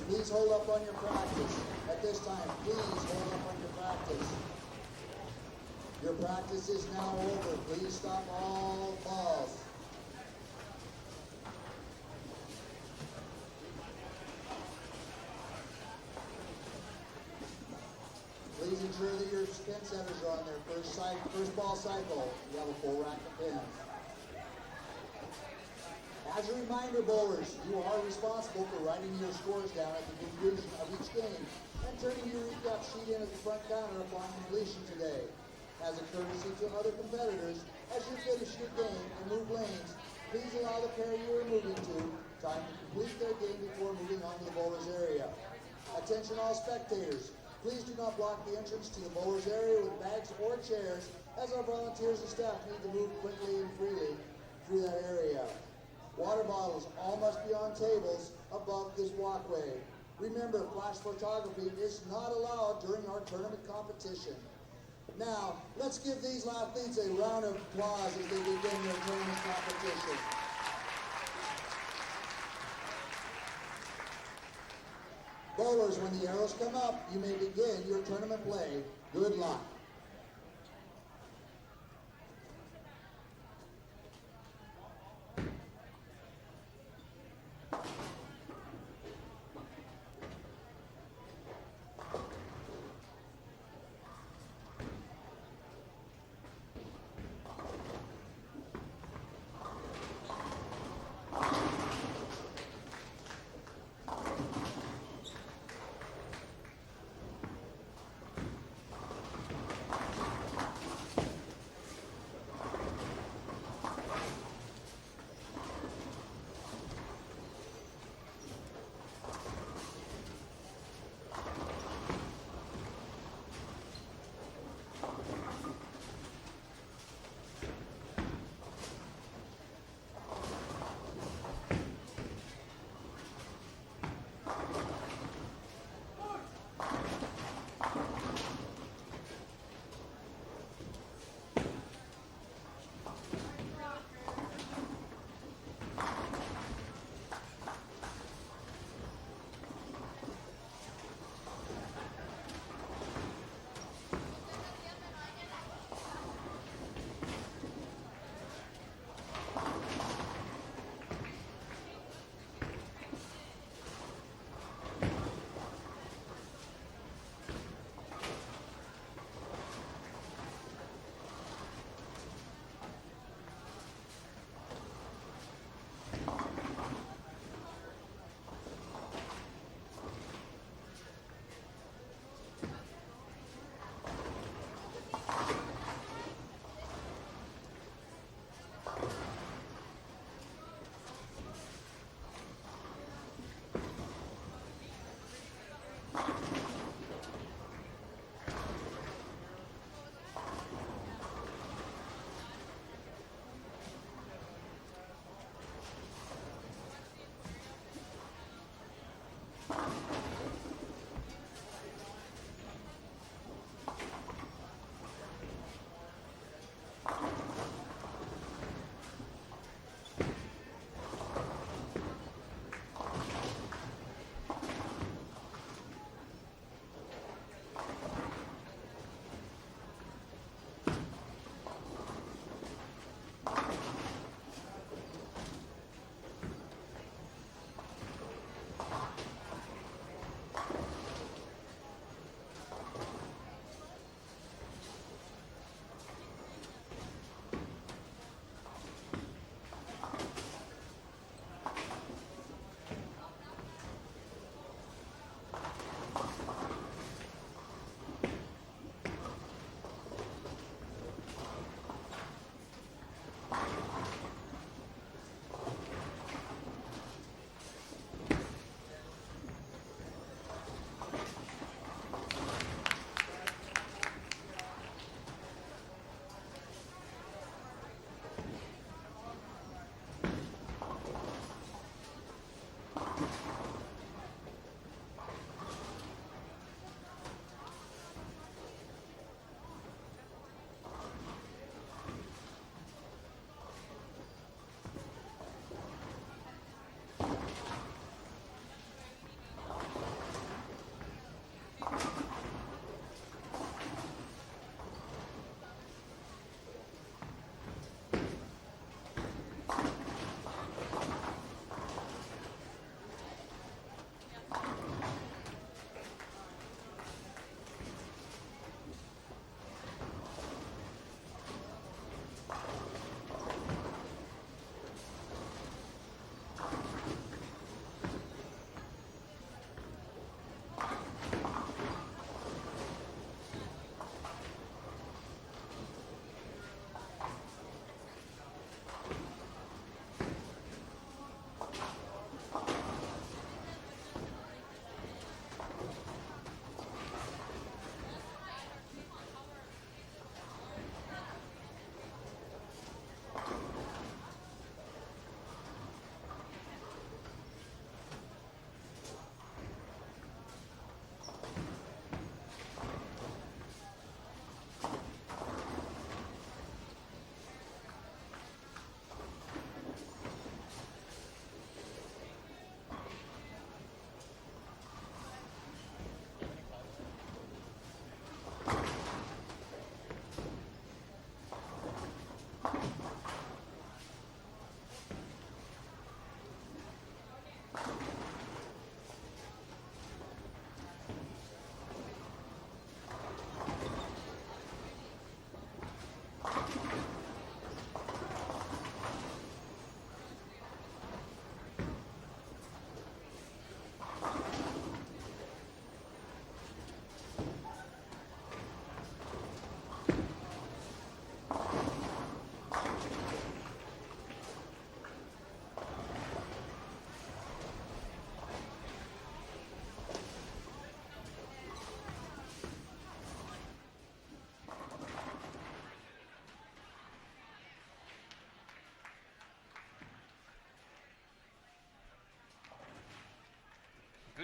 please hold up on your practice. At this time, please hold up on your practice. Your practice is now over. Please stop all balls. Please ensure that your pin setters are on their first ball cycle. You have a full rack of pins. As a reminder, bowlers, you are responsible for writing your scores down at the conclusion of each game and turning your recap sheet in at the front counter upon completion today. As a courtesy to other competitors, as you finish your game and move lanes, please allow the pair you are moving to time to complete their game before moving on to the bowler's area. Attention all spectators, please do not block the entrance to the bowler's area with bags or chairs, as our volunteers and staff need to move quickly and freely through that area. Water bottles all must be on tables above this walkway. Remember, flash photography is not allowed during our tournament competition. Now, let's give these athletes a round of applause as they begin their tournament competition. Bowlers, when the arrows come up, you may begin your tournament play. Good luck.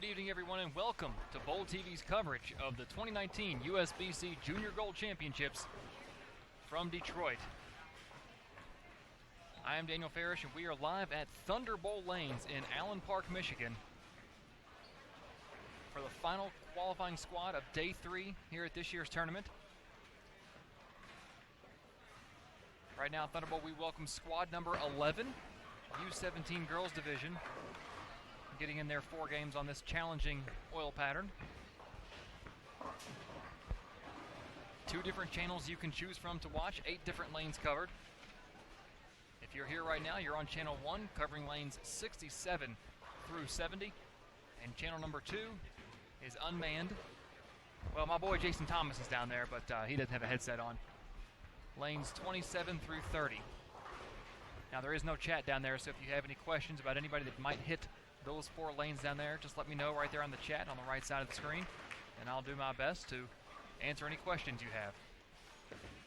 Good evening, everyone, and welcome to Bowl TV's coverage of the 2019 USBC Junior Gold Championships from Detroit. I am Daniel Farish, and we are live at Thunderbolt Lanes in Allen Park, Michigan for the final qualifying squad of Day 3 here at this year's tournament. Right now at Thunderbolt, we welcome squad number 11, U17 Girls Division, getting in their 4 games on this challenging oil pattern. 2 different channels you can choose from to watch, 8 different lanes covered. If you're here right now, you're on channel 1, covering lanes 67 through 70, and channel number 2 is unmanned. Well, my boy Jason Thomas is down there, but he doesn't have a headset on. Lanes 27 through 30. Now, there is no chat down there, so if you have any questions about anybody that might hit those 4 lanes down there, just let me know right there on the chat on the right side of the screen, and I'll do my best to answer any questions you have.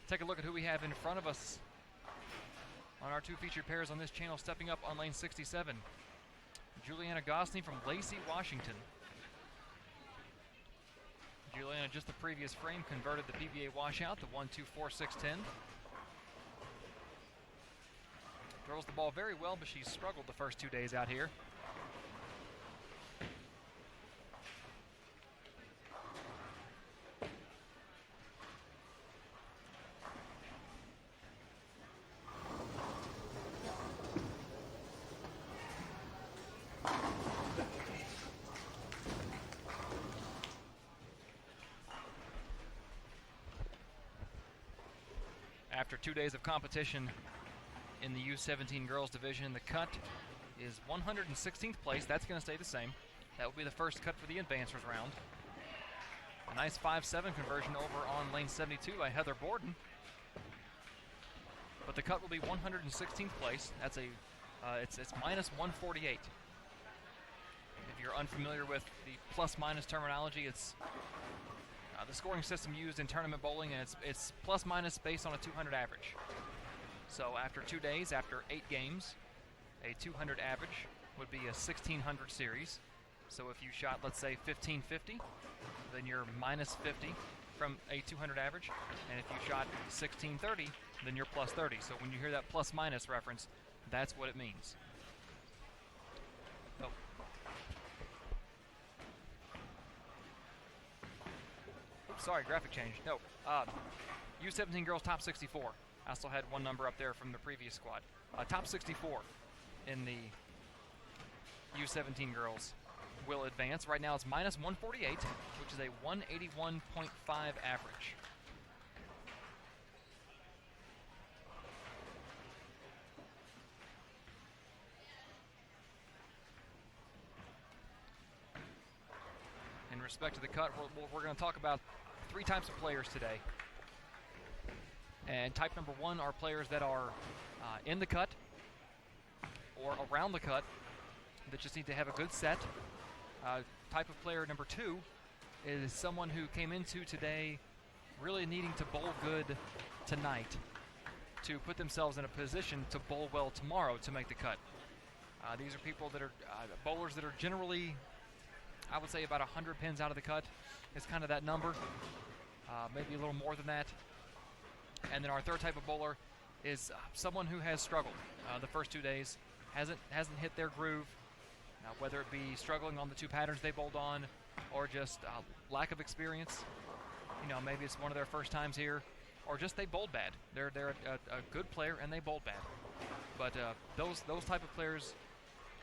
Take a look at who we have in front of us on our 2 featured pairs on this channel. Stepping up on lane 67, Juliana Gosney from Lacey, Washington. Juliana, just the previous frame, converted the PBA washout to 1-2-4-6-10. Throws the ball very well, but she's struggled the first 2 days out here. After 2 days of competition in the U17 Girls Division, the cut is 116th place. That's going to stay the same. That will be the first cut for the advancers round. A nice 5-7 conversion over on lane 72 by Heather Borden. But the cut will be 116th place. That's a it's minus 148. If you're unfamiliar with the plus-minus terminology, it's the scoring system used in tournament bowling, and it's plus-minus based on a 200 average. So after 2 days, after 8 games, a 200 average would be a 1600 series. So if you shot, let's say, 1550, then you're minus 50 from a 200 average. And if you shot 1630, then you're plus 30. So when you hear that plus-minus reference, that's what it means. Oh. Oops, sorry, graphic change. No. U17 Girls Top 64. I still had one number up there from the previous squad. Top 64 in the U17 Girls will advance. Right now it's minus 148, which is a 181.5 average. In respect to the cut, we're going to talk about 3 types of players today. And type number 1 are players that are in the cut or around the cut that just need to have a good set. Type of player number 2 is someone who came into today really needing to bowl good tonight to put themselves in a position to bowl well tomorrow to make the cut. These are people that are bowlers that are generally, I would say, about 100 pins out of the cut is kind of that number, maybe a little more than that. And then our third type of bowler is someone who has struggled the first 2 days, hasn't hit their groove, whether it be struggling on the 2 patterns they bowled on or just lack of experience. You know, maybe it's one of their first times here, or just they bowled bad. They're a good player and they bowled bad. But those type of players,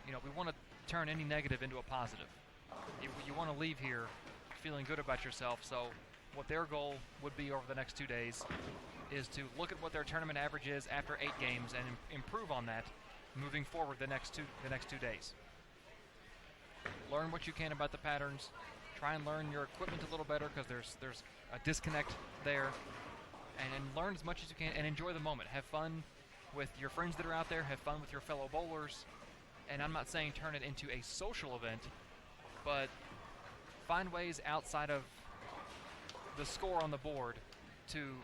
you know, we want to turn any negative into a positive. You want to leave here feeling good about yourself. So what their goal would be over the next 2 days is to look at what their tournament average is after 8 games and improve on that moving forward the next two days. Learn what you can about the patterns. Try and learn your equipment a little better, because there's a disconnect there. And learn as much as you can and enjoy the moment. Have fun with your friends that are out there. Have fun with your fellow bowlers. And I'm not saying turn it into a social event, but find ways outside of the score on the board to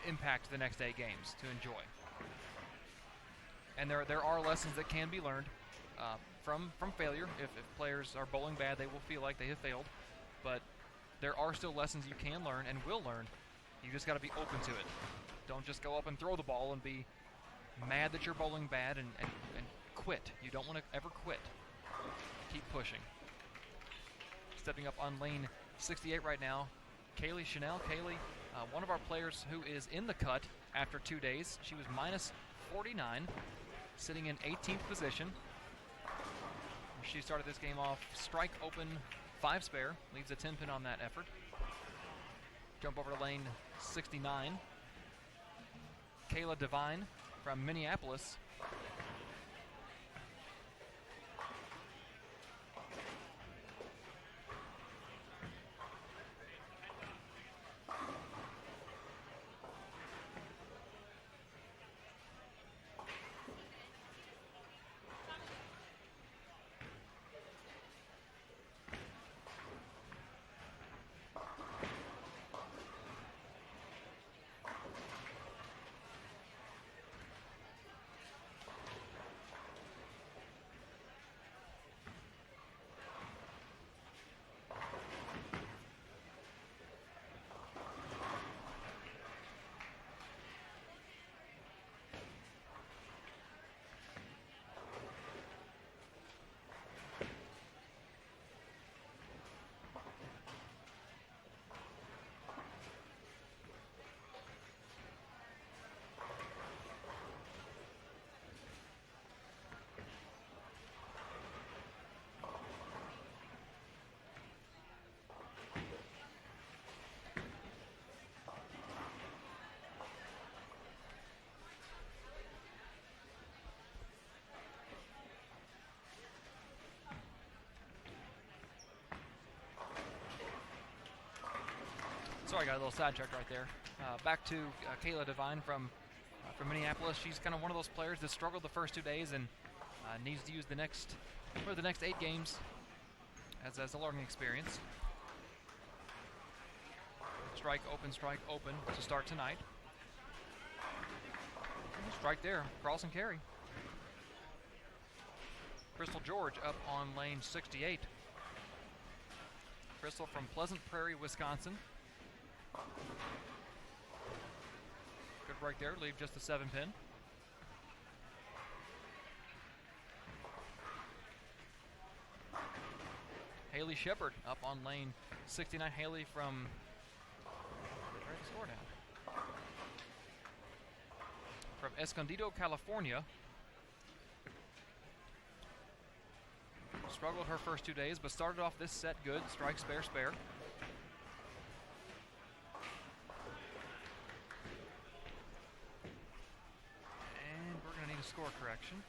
impact the next 8 games, to enjoy. And there are lessons that can be learned. from failure. If players are bowling bad, they will feel like they have failed. But there are still lessons you can learn and will learn. You just got to be open to it. Don't just go up and throw the ball and be mad that you're bowling bad and quit. You don't want to ever quit. Keep pushing. Stepping up on lane 68 right now, Kaylee Chanel. Kaylee, one of our players who is in the cut after 2 days. She was minus 49, sitting in 18th position. She started this game off strike open 5 spare, leaves a 10 pin on that effort. Jump over to lane 69. Kayla Devine from Minneapolis. Sorry, I got a little sidetracked right there. Back to Kayla Devine from Minneapolis. She's kind of one of those players that struggled the first 2 days and needs to use the next 8 games as a learning experience. Strike open to start tonight. Strike there, cross and carry. Crystal George up on lane 68. Crystal from Pleasant Prairie, Wisconsin. Good break there, leave just a 7 pin. Haley Shepard up on lane 69. Haley from, where's the score down? From Escondido, California. Struggled her first 2 days, but started off this set good. Strike, spare, spare. Score correction.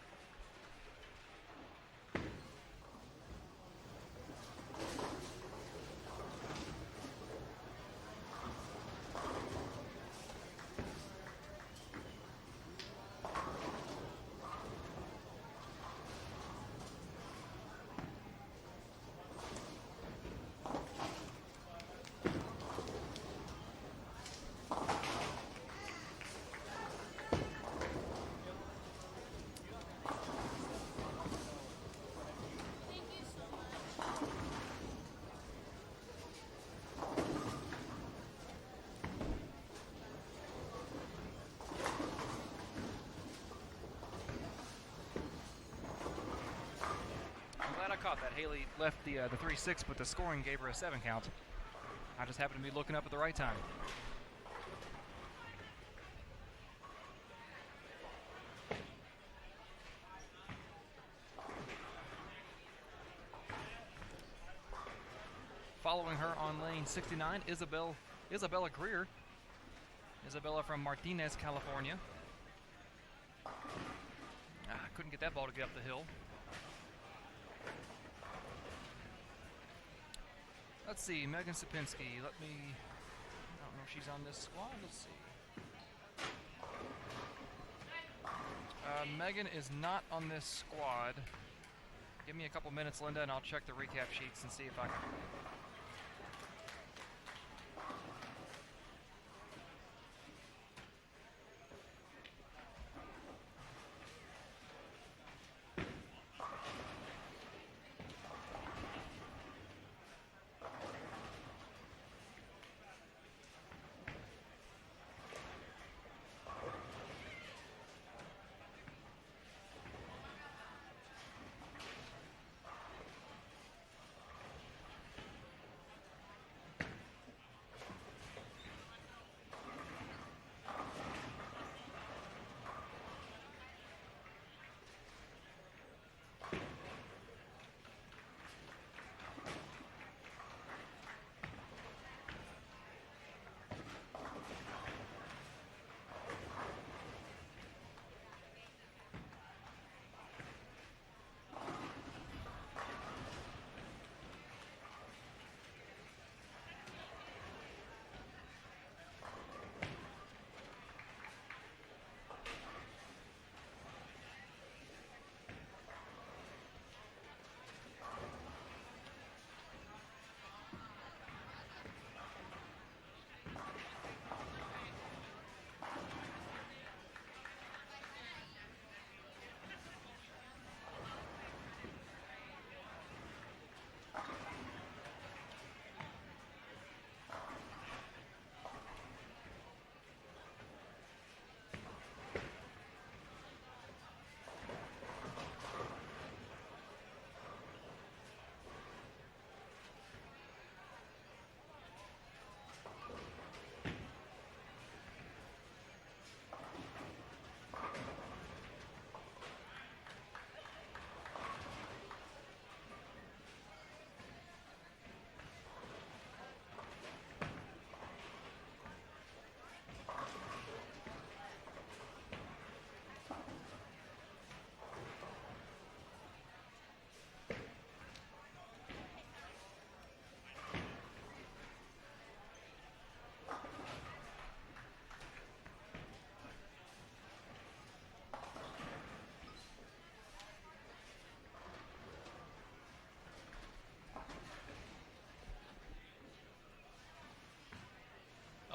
Caught that. Haley left the 3-6, but the scoring gave her a 7 count. I just happened to be looking up at the right time. Following her on lane 69, Isabella Greer. Isabella from Martinez, California. Couldn't get that ball to get up the hill. Let's see, Megan Sapinski. I don't know if she's on this squad. Let's see. Megan is not on this squad. Give me a couple minutes, Linda, and I'll check the recap sheets and see if I can.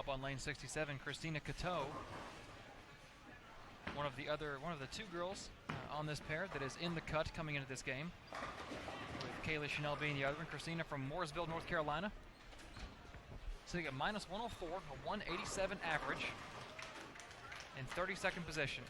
Up on lane 67, Christina Cateau, one of the two girls on this pair that is in the cut coming into this game, with Kaylee Chanel being the other one. Christina from Mooresville, North Carolina, sitting at minus 104, a 187 average in 32nd position.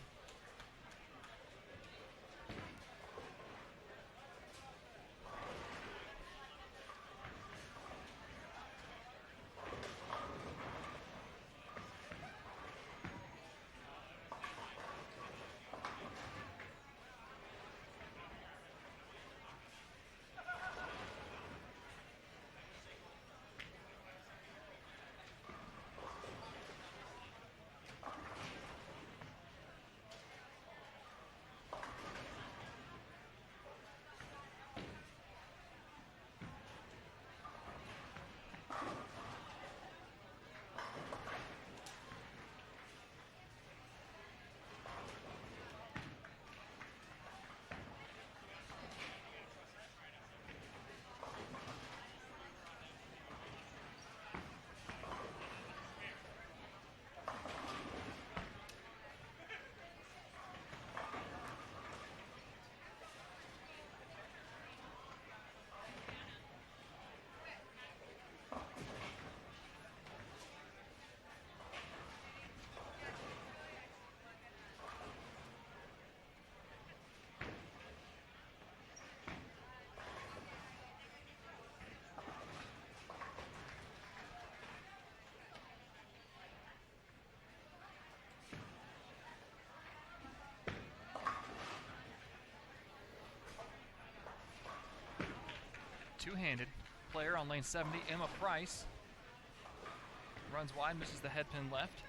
Two-handed player on lane 70, Emma Price. Runs wide, misses the head pin left.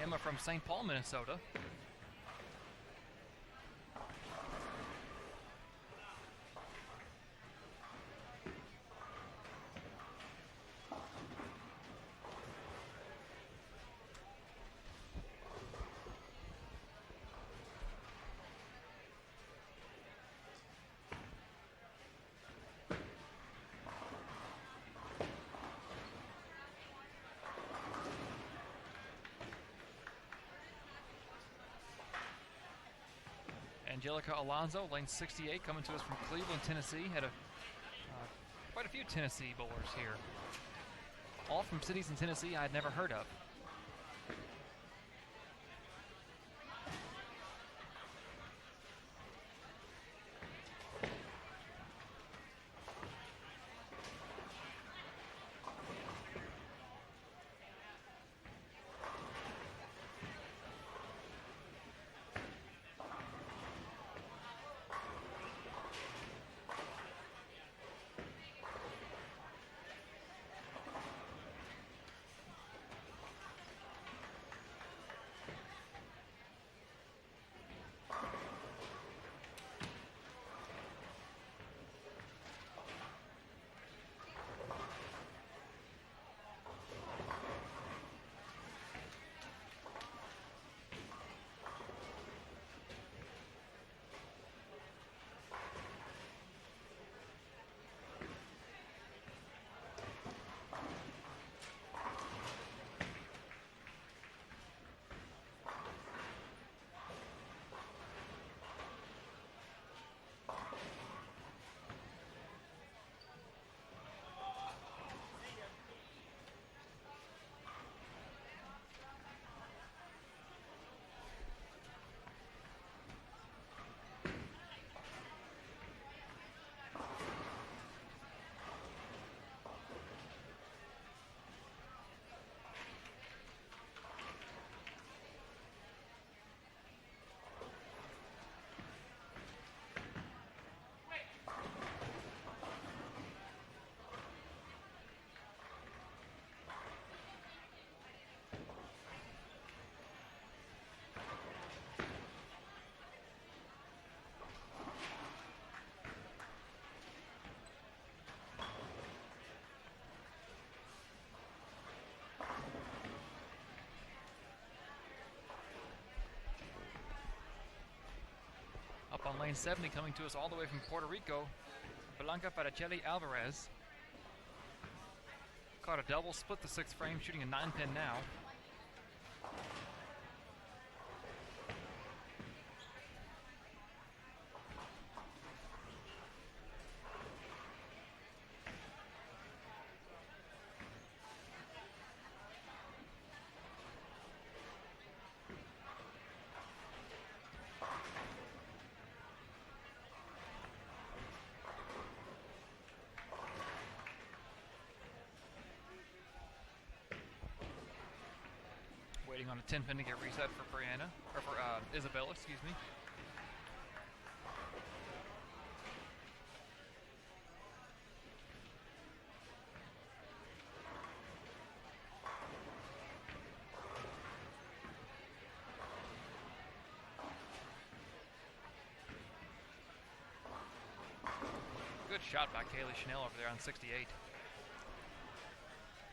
Emma from St. Paul, Minnesota. Angelica Alonso, lane 68, coming to us from Cleveland, Tennessee. Had quite a few Tennessee bowlers here. All from cities in Tennessee I had never heard of. On lane 70, coming to us all the way from Puerto Rico, Blanca Paracelli Alvarez. Caught a double, split the 6th frame, shooting a 9-pin now. Waiting on a 10-pin to get reset for Brianna, or for Isabella, excuse me. Good shot by Kaylee Schnell over there on 68.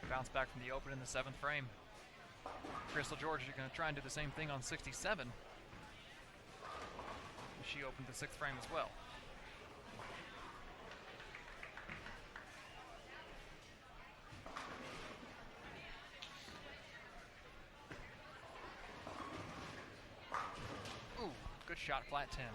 Bounce back from the open in the 7th frame. Crystal George is going to try and do the same thing on 67. She opened the 6th frame as well. Ooh, good shot, flat 10.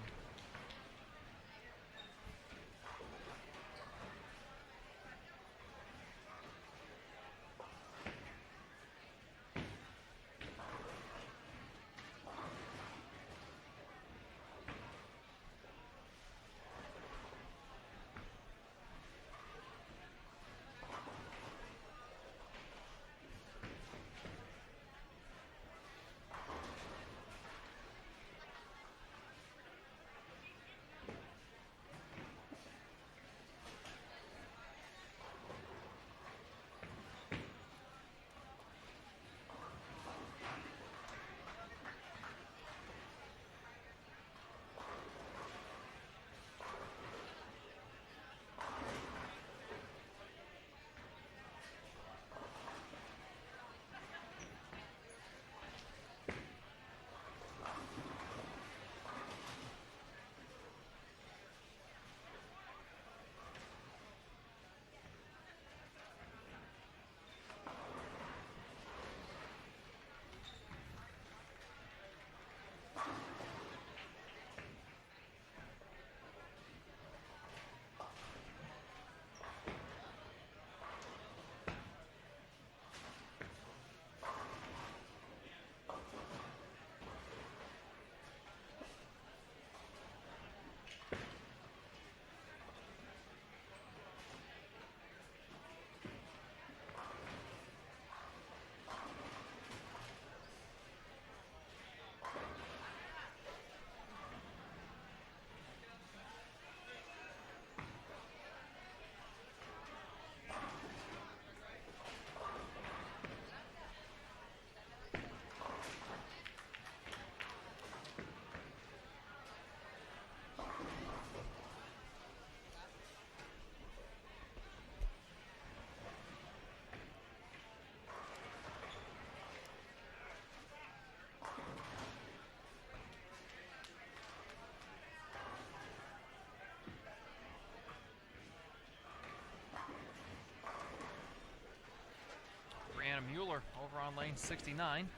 Mueller over on lane 69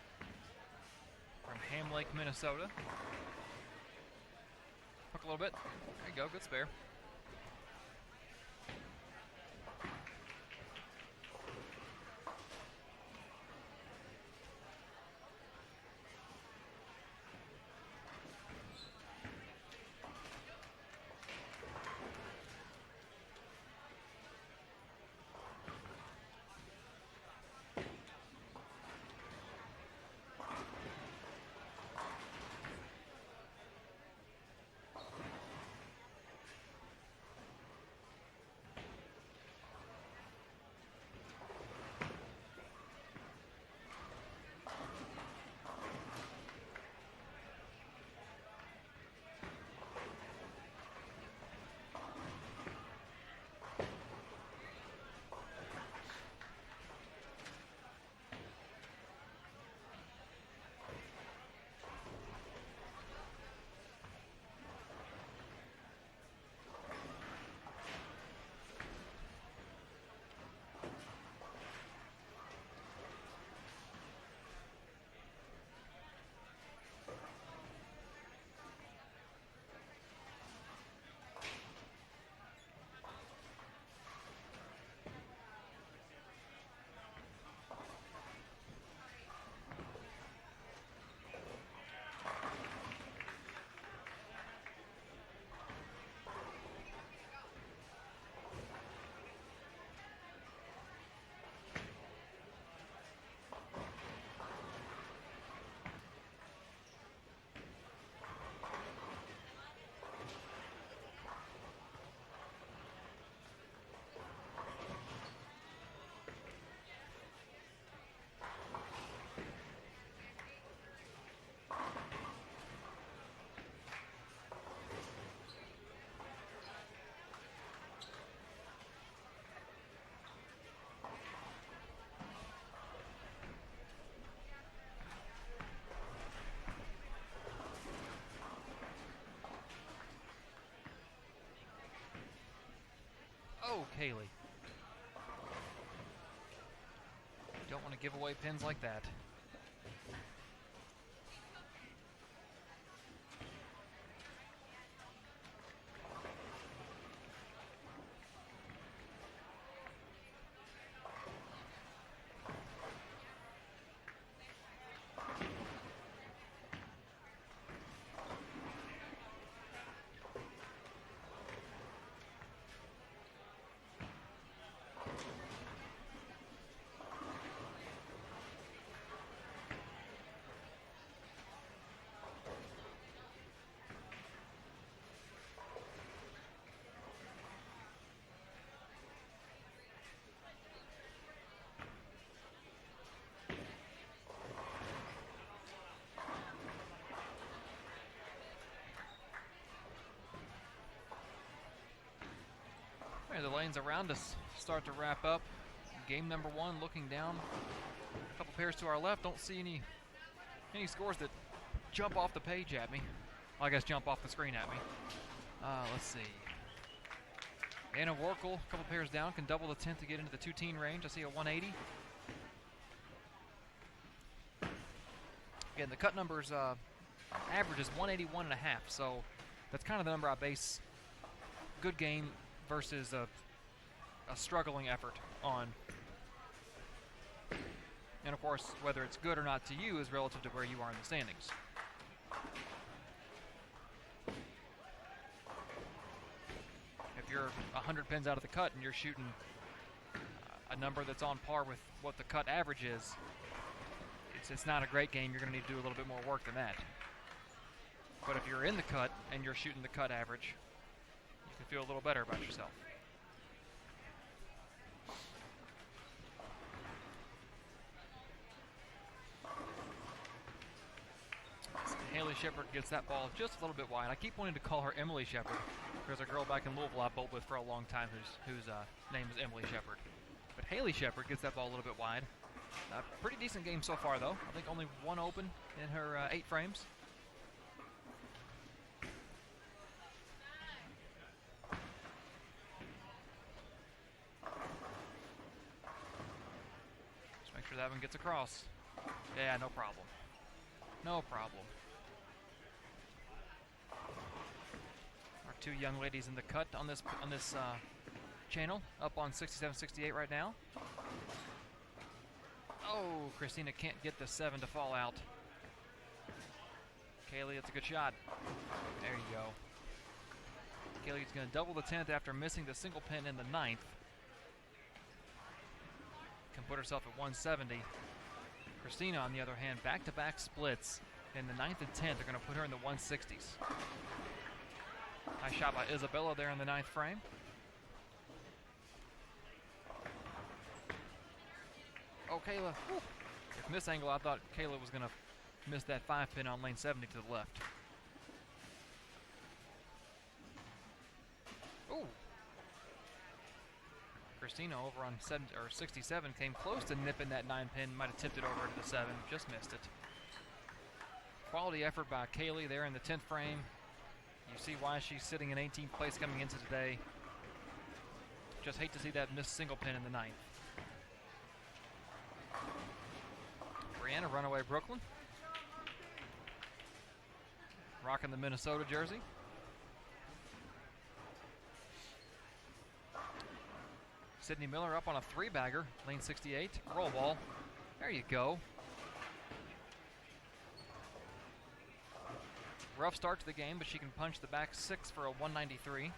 from Ham Lake, Minnesota. Hook a little bit. There you go, good spare. Oh, Kaylee. Don't want to give away pins like that. The lanes around us start to wrap up. Game number 1, looking down. A couple pairs to our left. Don't see any scores that jump off the page at me. Well, I guess jump off the screen at me. Let's see. Anna Warkle, a couple pairs down, can double the 10th to get into the 2-teen range. I see a 180. Again, the cut numbers average is 181.5, so that's kind of the number I base good game versus a struggling effort on. And of course, whether it's good or not to you is relative to where you are in the standings. If you're 100 pins out of the cut and you're shooting a number that's on par with what the cut average is, it's not a great game. You're going to need to do a little bit more work than that. But if you're in the cut and you're shooting the cut average, you can feel a little better about yourself. Haley Shepard gets that ball just a little bit wide. I keep wanting to call her Emily Shepard. There's a girl back in Louisville I bowled with for a long time whose name is Emily Shepard. But Haley Shepard gets that ball a little bit wide. Pretty decent game so far, though. I think only one open in her 8 frames. Just make sure that one gets across. Yeah, no problem. No problem. Our 2 young ladies in the cut on this channel, up on 67-68 right now. Oh, Christina can't get the 7 to fall out. Kaylee, it's a good shot. There you go. Kaylee's going to double the 10th after missing the single pin in the 9th. Can put herself at 170. Christina, on the other hand, back-to-back splits in the 9th and 10th are going to put her in the 160s. Nice shot by Isabella there in the 9th frame. Oh, Kayla. Whew. From this angle, I thought Kayla was going to miss that 5 pin on lane 70 to the left. Ooh. Christina over on 67 came close to nipping that 9 pin. Might have tipped it over into the 7. Just missed it. Quality effort by Kaylee there in the 10th frame. You see why she's sitting in 18th place coming into today. Just hate to see that missed single pin in the 9th. Brianna, runaway Brooklyn. Rocking the Minnesota jersey. Sydney Miller up on a 3-bagger, lane 68. Roll ball. There you go. Rough start to the game, but she can punch the back 6 for a 193.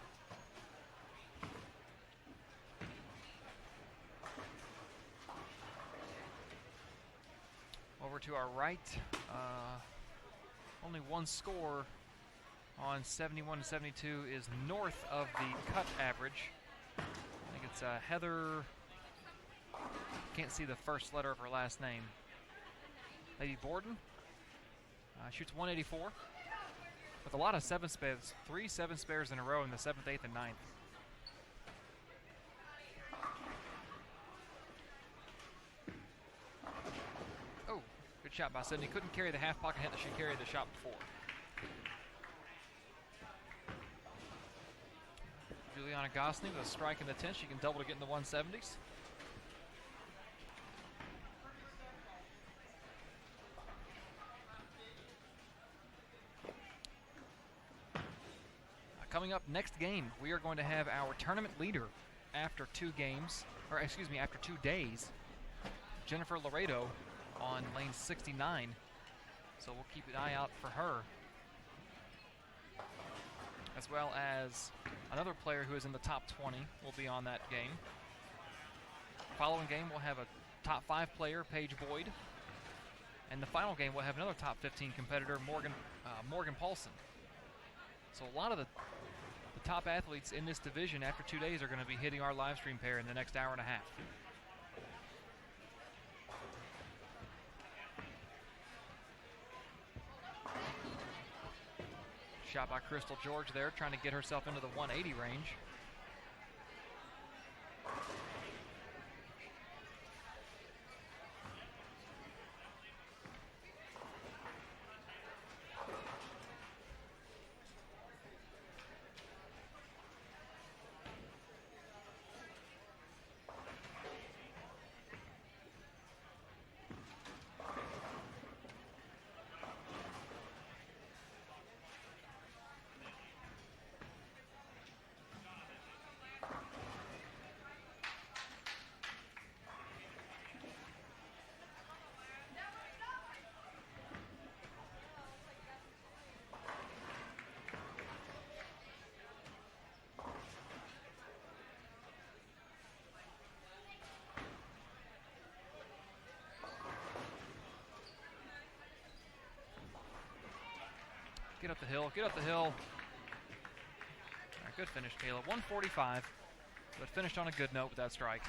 Over to our right. Only one score on 71-72 is north of the cut average. I think it's Heather. Can't see the first letter of her last name. Lady Borden. Shoots 184. With a lot of 7 spares. 3 7 spares in a row in the 7th, 8th, and 9th. Oh, good shot by Sydney. Couldn't carry the half pocket hit that she carried the shot before. Juliana Gosney with a strike in the 10th. She can double to get in the 170s. Coming up next game, we are going to have our tournament leader after 2 games, or excuse me, after 2 days, Jennifer Laredo on lane 69. So we'll keep an eye out for her, as well as another player who is in the top 20 will be on that game. Following game, we'll have a top 5 player, Paige Boyd. And the final game, we'll have another top 15 competitor, Morgan Paulson. So a lot of the top athletes in this division after 2 days are going to be hitting our live stream pair in the next hour and a half. Shot by Crystal George there, trying to get herself into the 180 range. Get up the hill, get up the hill. All right, good finish, Kayla. 145, but finished on a good note with that strike.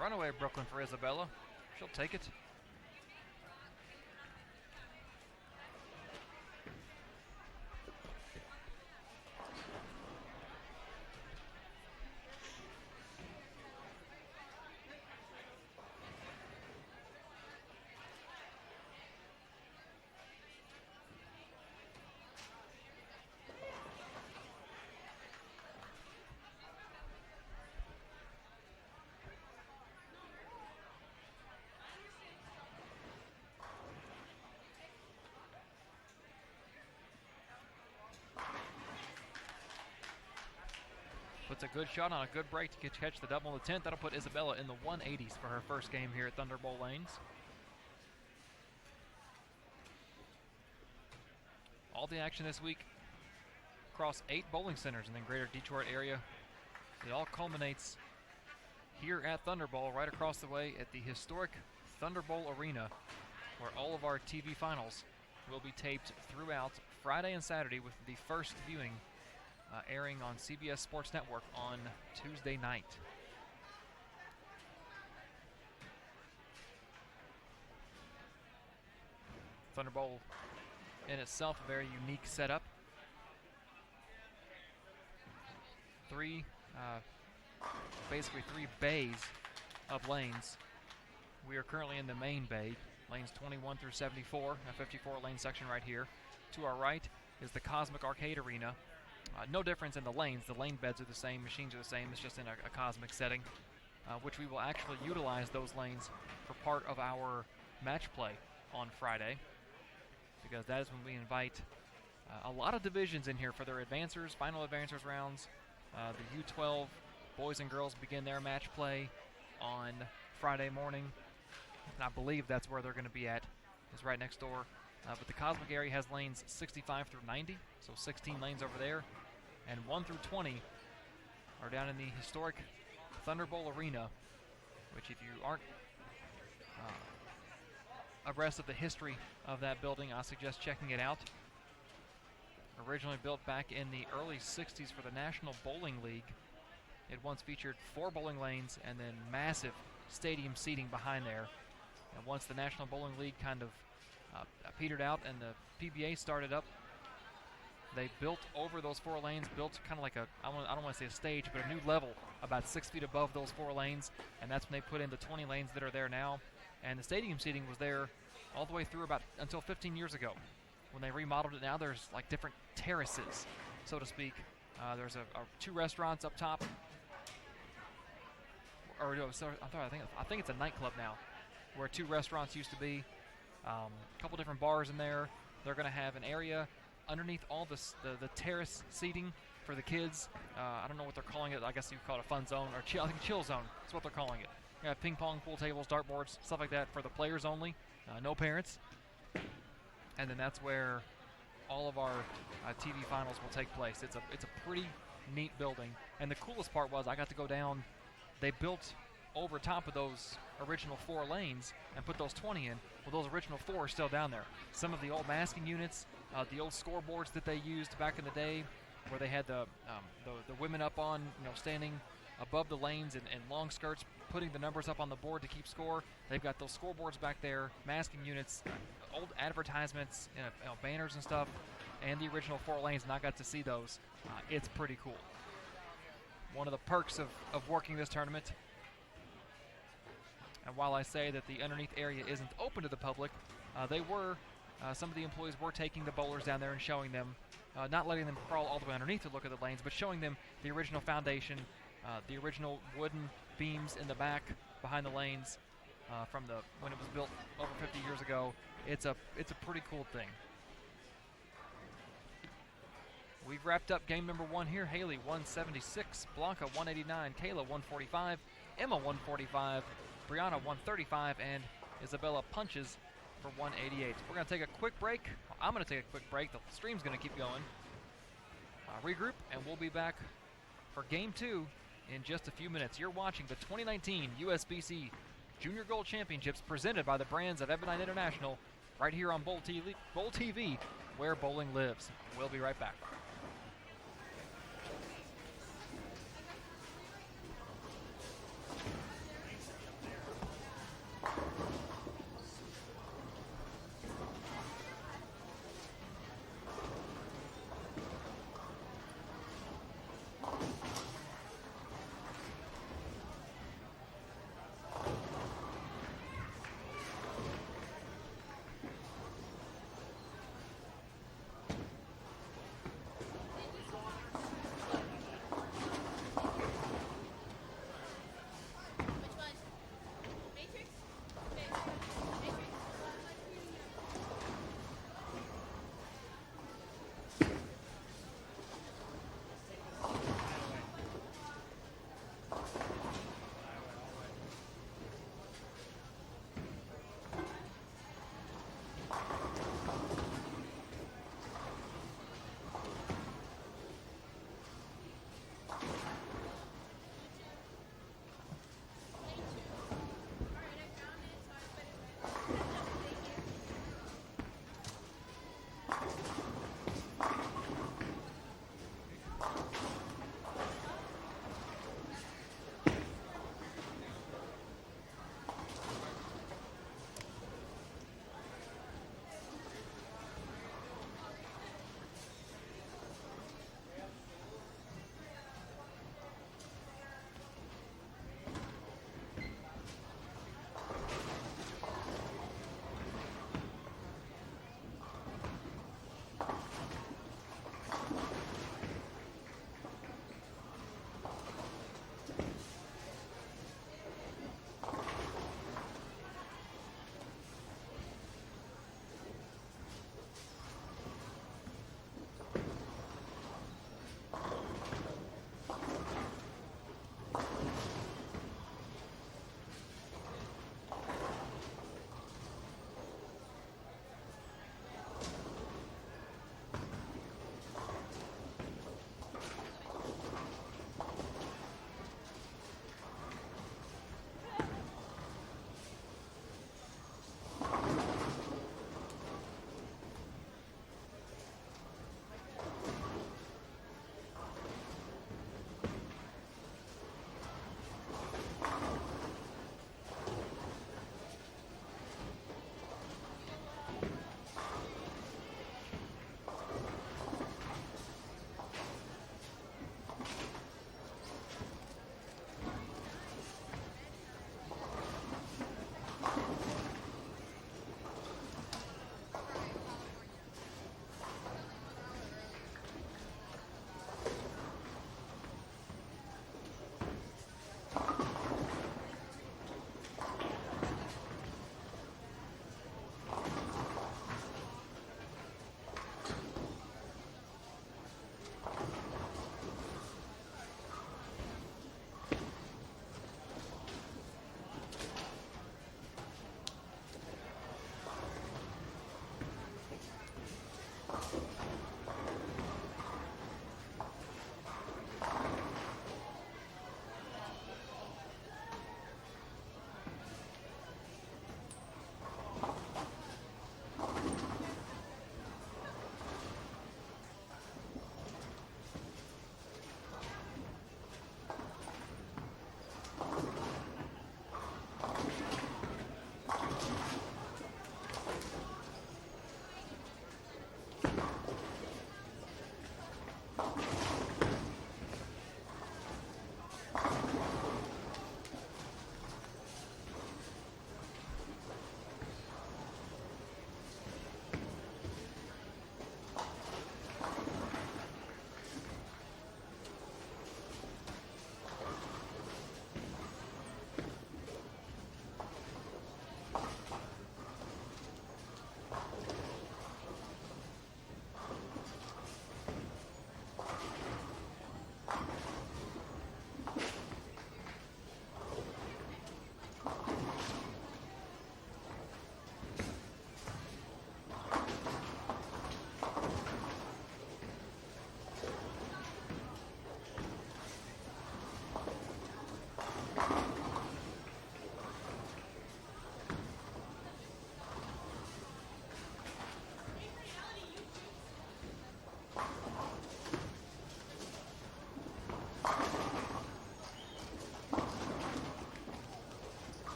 Runaway Brooklyn for Isabella. She'll take it. Puts a good shot on a good break to catch the double in the 10th. That'll put Isabella in the 180s for her first game here at Thunder Bowl Lanes. All the action this week across 8 bowling centers in the greater Detroit area. It all culminates here at Thunder Bowl, right across the way at the historic Thunder Bowl Arena, where all of our TV finals will be taped throughout Friday and Saturday, with the first viewing airing on CBS Sports Network on Tuesday night. Thunder Bowl in itself, a very unique setup. 3 bays of lanes. We are currently in the main bay, lanes 21 through 74, a 54 lane section right here. To our right is the Cosmic Arcade Arena. No difference in the lanes. The lane beds are the same, machines are the same. It's just in a Cosmic setting, which we will actually utilize those lanes for part of our match play on Friday, because that is when we invite a lot of divisions in here for their advancers, final advancers rounds. The U12 boys and girls begin their match play on Friday morning, and I believe that's where they're going to be at, is right next door. But the Cosmic area has lanes 65 through 90, so 16 lanes over there, and 1 through 20 are down in the historic Thunder Bowl Arena, which if you aren't abreast of the history of that building, I suggest checking it out. Originally built back in the early 60s for the National Bowling League. It once featured 4 bowling lanes and then massive stadium seating behind there. And once the National Bowling League kind of petered out and the PBA started up, they built over those 4 lanes, built kind of like I don't want to say a stage, but a new level about 6 feet above those 4 lanes, and that's when they put in the 20 lanes that are there now. And the stadium seating was there all the way through until 15 years ago. When they remodeled it, now there's like different terraces, so to speak. There's 2 restaurants up top. Or no, sorry, I think it's a nightclub now, where 2 restaurants used to be. A couple different bars in there. They're going to have an area underneath all the terrace seating for the kids. I don't know what they're calling it. I guess you call it a fun zone or chill zone. That's what they're calling it. You have ping pong, pool tables, dartboards, stuff like that for the players only, no parents. And then that's where all of our TV finals will take place. It's a pretty neat building. And the coolest part was I got to go down. They built over top of those original 4 lanes and put those 20 in. Well, those original 4 are still down there. Some of the old masking units, the old scoreboards that they used back in the day, where they had the women up on, standing above the lanes in long skirts, putting the numbers up on the board to keep score. They've got those scoreboards back there, masking units, old advertisements, banners and stuff, and the original 4 lanes, and I got to see those. It's pretty cool. One of the perks of working this tournament. And while I say that the underneath area isn't open to the public, some of the employees were taking the bowlers down there and showing them, not letting them crawl all the way underneath to look at the lanes, but showing them the original foundation, the original wooden beams in the back behind the lanes from when it was built over 50 years ago. It's a pretty cool thing. We've wrapped up game number 1 here. Haley 176, Blanca 189, Kayla 145, Emma 145, Brianna 135, and Isabella punches for 188. We're going to take a quick break. Well, I'm going to take a quick break. The stream's going to keep going. Regroup, and we'll be back for game 2 in just a few minutes. You're watching the 2019 USBC Junior Gold Championships presented by the brands of Ebonite International right here on Bowl TV, where bowling lives. We'll be right back.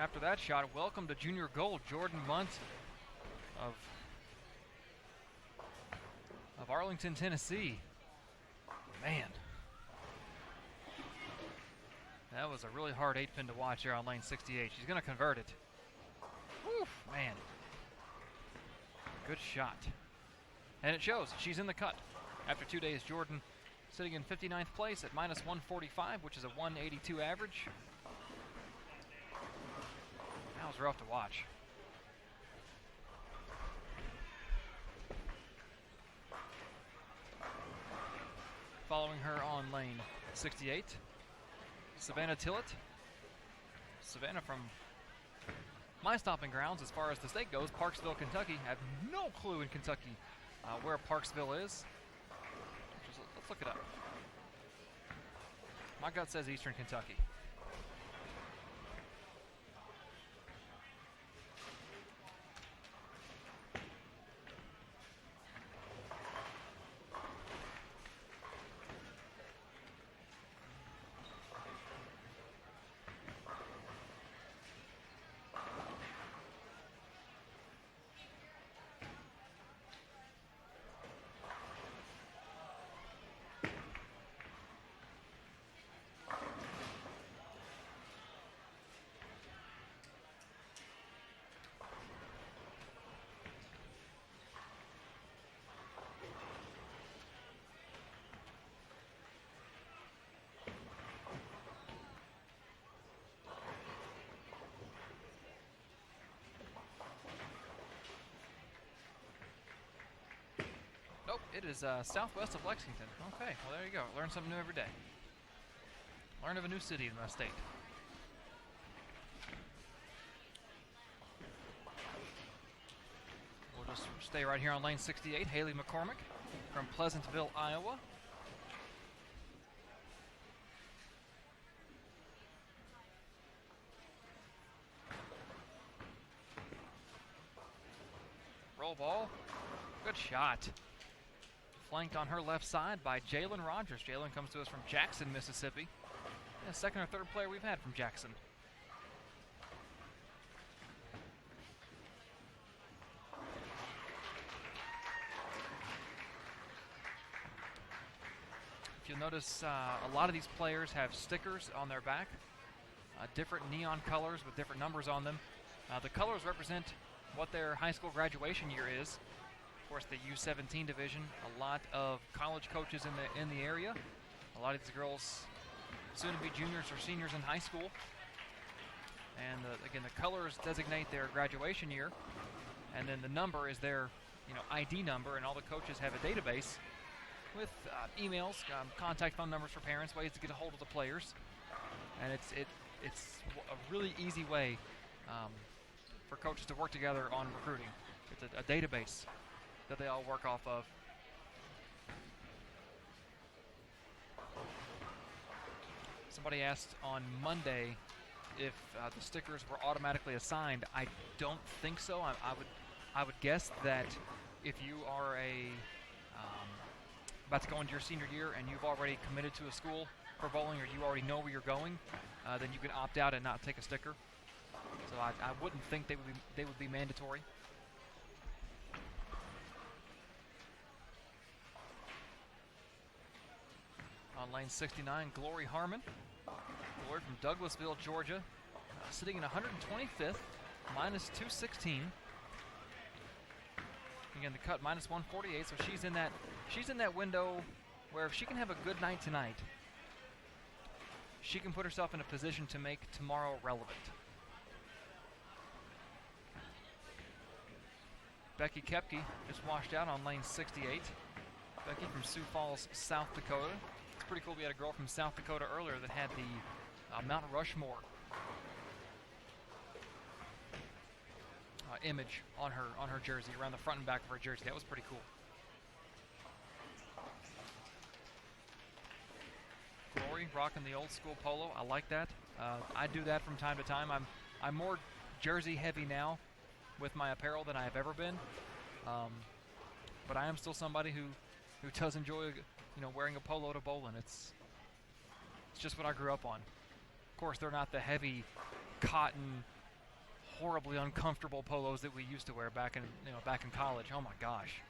after that shot. Welcome to junior gold, Jordan Munt of Arlington, Tennessee. Man. That was a really hard 8-pin to watch here on lane 68. She's going to convert it. Whew, man. Good shot. And it shows. She's in the cut. After 2 days, Jordan sitting in 59th place at minus 145, which is a 182 average. That was rough to watch. Following her on lane 68, Savannah Tillett. Savannah from my stomping grounds as far as the state goes, Parksville, Kentucky. I have no clue in Kentucky where Parksville is. Let's look it up. My gut says Eastern Kentucky. Nope, it is southwest of Lexington. Okay, well there you go. Learn something new every day. Learn of a new city in my state. We'll just stay right here on lane 68. Haley McCormick from Pleasantville, Iowa. Roll ball. Good shot. Flanked on her left side by Jalen Rogers. Jalen comes to us from Jackson, Mississippi. Yeah, second or third player we've had from Jackson. If you'll notice, a lot of these players have stickers on their back, different neon colors with different numbers on them. The colors represent what their high school graduation year is. Of course, the U17 division, a lot of college coaches in the area. A lot of these girls soon to be juniors or seniors in high school. And again, the colors designate their graduation year, and then the number is their ID number, and all the coaches have a database with emails, contact phone numbers for parents, ways to get a hold of the players. And it's a really easy way for coaches to work together on recruiting. It's a database that they all work off of. Somebody asked on Monday if the stickers were automatically assigned. I don't think so. I would guess that if you are about to go into your senior year and you've already committed to a school for bowling, or you already know where you're going, then you can opt out and not take a sticker. So I wouldn't think they would be mandatory. On lane 69, Glory Harmon. Glory from Douglasville, Georgia, sitting in 125th, minus 216. Again, the cut minus 148, so she's in that window where if she can have a good night tonight, she can put herself in a position to make tomorrow relevant. Becky Kepke just washed out on lane 68. Becky from Sioux Falls, South Dakota. It's pretty cool. We had a girl from South Dakota earlier that had the Mount Rushmore image on her jersey, around the front and back of her jersey. That was pretty cool. Glory rocking the old school polo. I like that. I do that from time to time. I'm more jersey heavy now with my apparel than I have ever been. But I am still somebody who does enjoy wearing a polo to bowling. It's just what I grew up on. Of course, they're not the heavy cotton horribly uncomfortable polos that we used to wear back in college. Oh my gosh.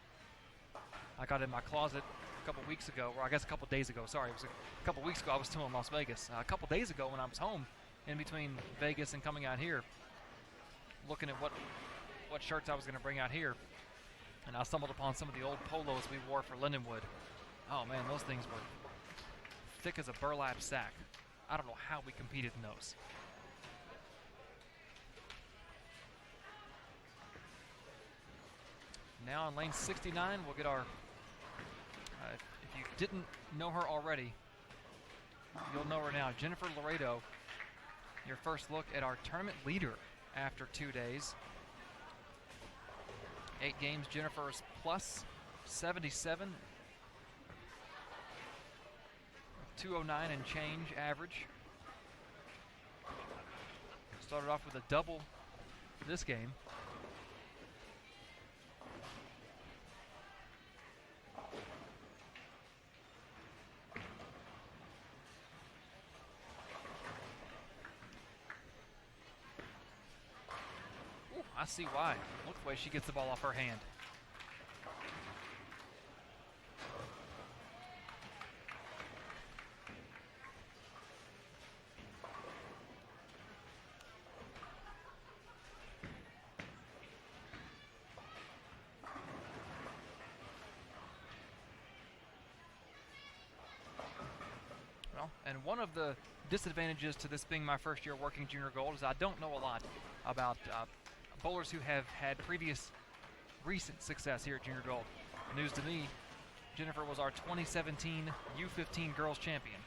I got in my closet a couple weeks ago, or I guess a couple days ago. Sorry, it was a couple weeks ago. I was still in Las Vegas. A couple days ago when I was home, in between Vegas and coming out here, looking at what shirts I was going to bring out here, and I stumbled upon some of the old polos we wore for Lindenwood. Oh man, those things were thick as a burlap sack. I don't know how we competed in those. Now in lane 69, we'll get our, if you didn't know her already, you'll know her now. Jennifer Laredo, your first look at our tournament leader after 2 days. 8 games, Jennifer is plus 77. 209 and change average. Started off with a double this game. Ooh, I see why. Look the way she gets the ball off her hand. And one of the disadvantages to this being my first year working junior gold is I don't know a lot about bowlers who have had recent success here at junior gold. News to me, Jennifer was our 2017 U17 Girls champion.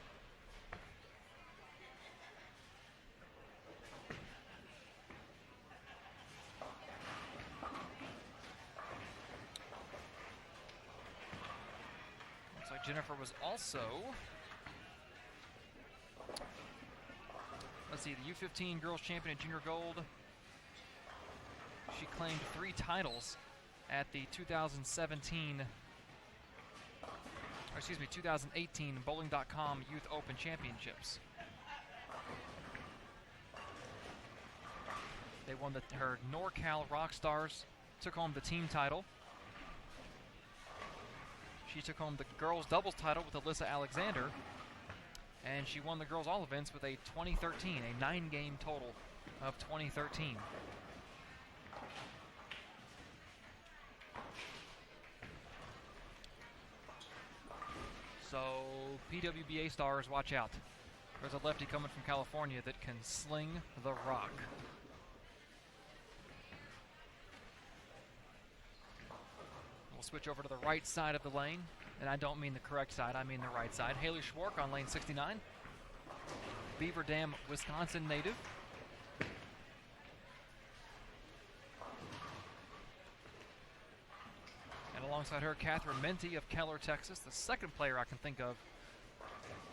Looks like Jennifer was also, let's see, the U15 Girls Champion at Junior Gold. She claimed 3 titles at the 2018 Bowling.com Youth Open Championships. They won her NorCal Rockstars, took home the team title. She took home the girls doubles title with Alyssa Alexander. And she won the girls all events with a 2013, a 9-game total of 2013. So PWBA stars, watch out. There's a lefty coming from California that can sling the rock. We'll switch over to the right side of the lane. And I don't mean the correct side, I mean the right side. Haley Schwark on lane 69. Beaver Dam, Wisconsin native. And alongside her, Catherine Menti of Keller, Texas, the second player I can think of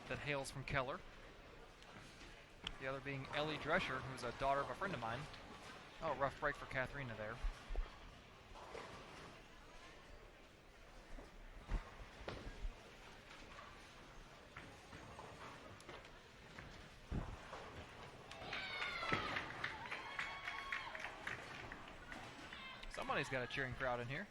that hails from Keller. The other being Ellie Drescher, who's a daughter of a friend of mine. Oh, rough break for Katharina there. Somebody's got a cheering crowd in here.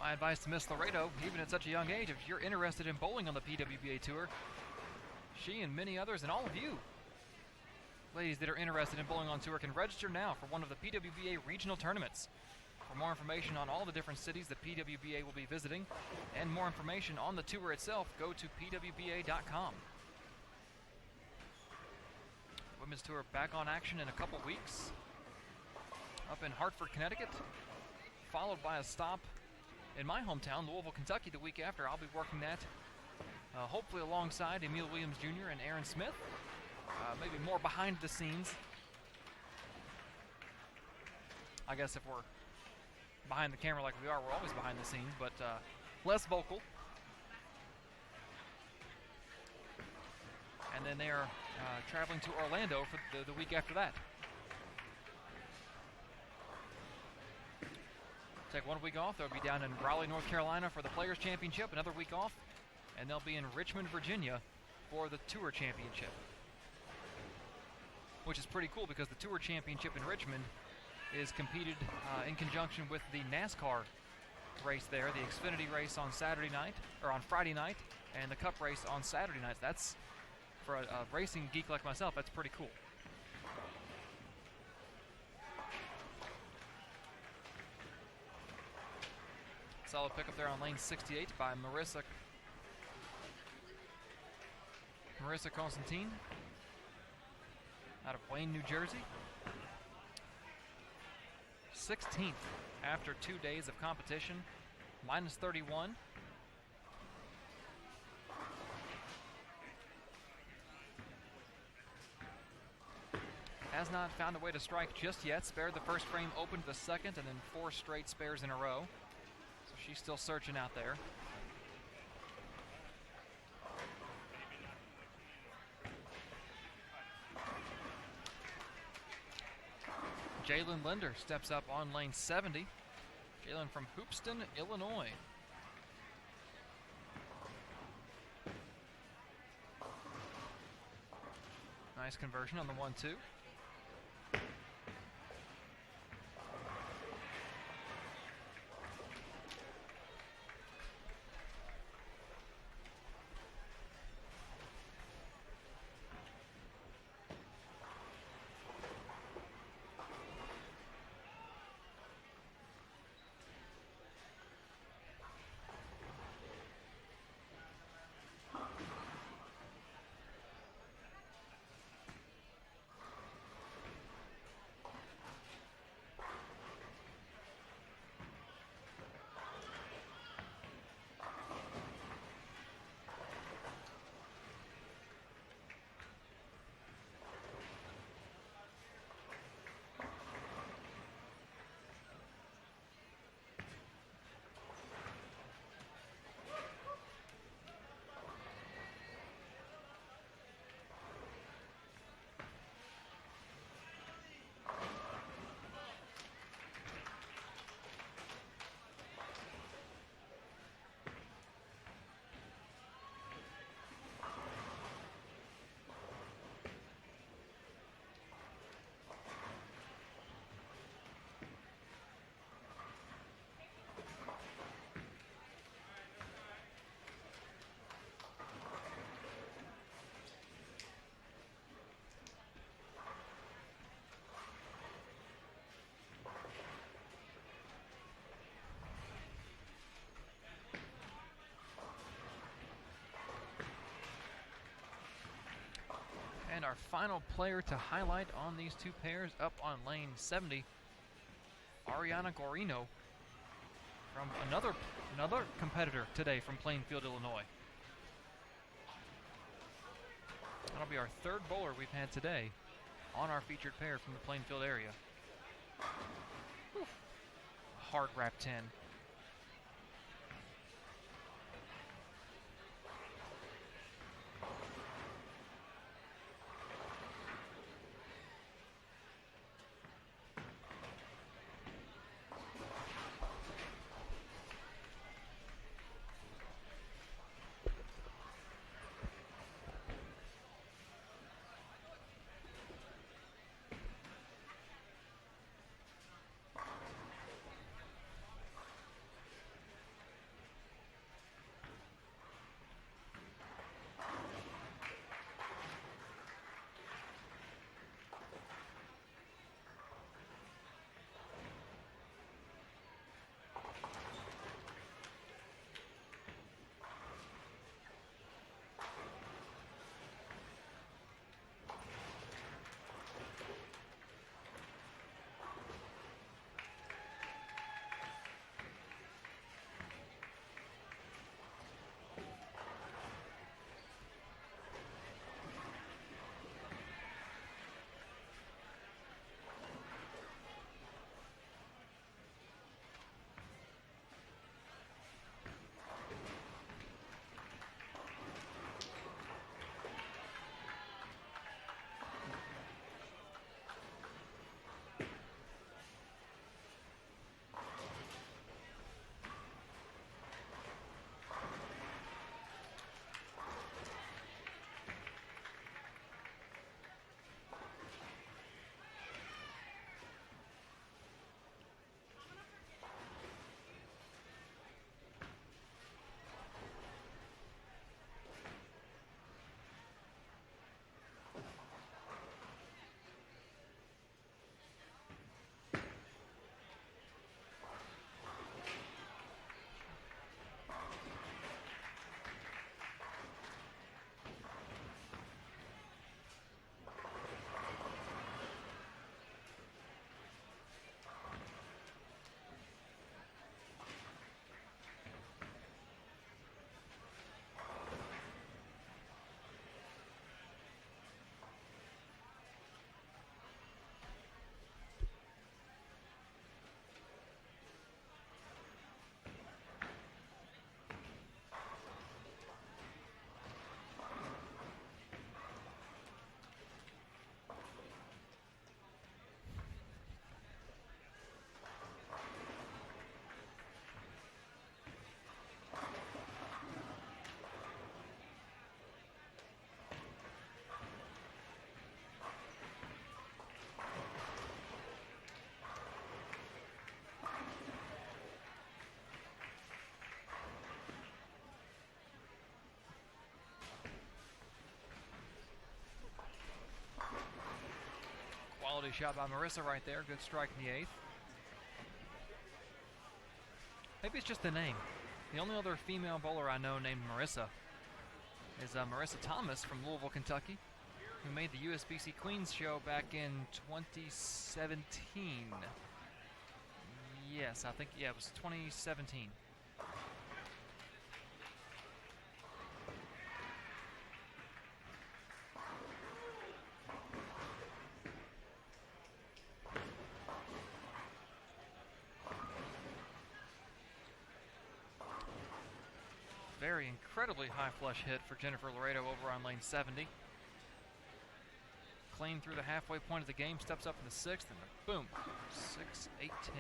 My advice to Miss Laredo, even at such a young age, if you're interested in bowling on the PWBA Tour, she and many others, and all of you ladies that are interested in bowling on tour, can register now for one of the PWBA regional tournaments. For more information on all the different cities that PWBA will be visiting, and more information on the tour itself, go to pwba.com. Women's Tour back on action in a couple weeks. up in Hartford, Connecticut, followed by a stop in my hometown, Louisville, Kentucky, the week after. I'll be working that hopefully alongside Emil Williams Jr. and Aaron Smith, maybe more behind the scenes. I guess if we're behind the camera like we are, we're always behind the scenes, but less vocal. And then they are traveling to Orlando for the week after that. Take 1 week off. They'll be down in Raleigh, North Carolina for the Players' Championship. Another week off. And they'll be in Richmond, Virginia for the Tour Championship. Which is pretty cool because the Tour Championship in Richmond is competed in conjunction with the NASCAR race there. The Xfinity race on Saturday night, or on Friday night, and the Cup race on Saturday night. That's, for a racing geek like myself, that's pretty cool. Solid pickup there on lane 68 by Marissa Constantine out of Wayne, New Jersey. 16th after 2 days of competition, minus 31. Has not found a way to strike just yet. Spared the first frame, opened the second, and then 4 straight spares in a row. So she's still searching out there. Jalen Linder steps up on lane 70. Jalen from Hoopeston, Illinois. Nice conversion on the 1-2. And our final player to highlight on these two pairs up on lane 70, Ariana Gorino from another competitor today from Plainfield, Illinois. That'll be our third bowler we've had today on our featured pair from the Plainfield area. Whew. Hard wrap 10. Early shot by Marissa right there. Good strike in the 8th. Maybe it's just the name. The only other female bowler I know named Marissa is Marissa Thomas from Louisville, Kentucky, who made the USBC Queens show back in 2017. Yes, I think, yeah, it was 2017. Very incredibly high flush hit for Jennifer Laredo over on lane 70. Clean through the halfway point of the game, steps up in the 6th, and boom, 6, 8, 10.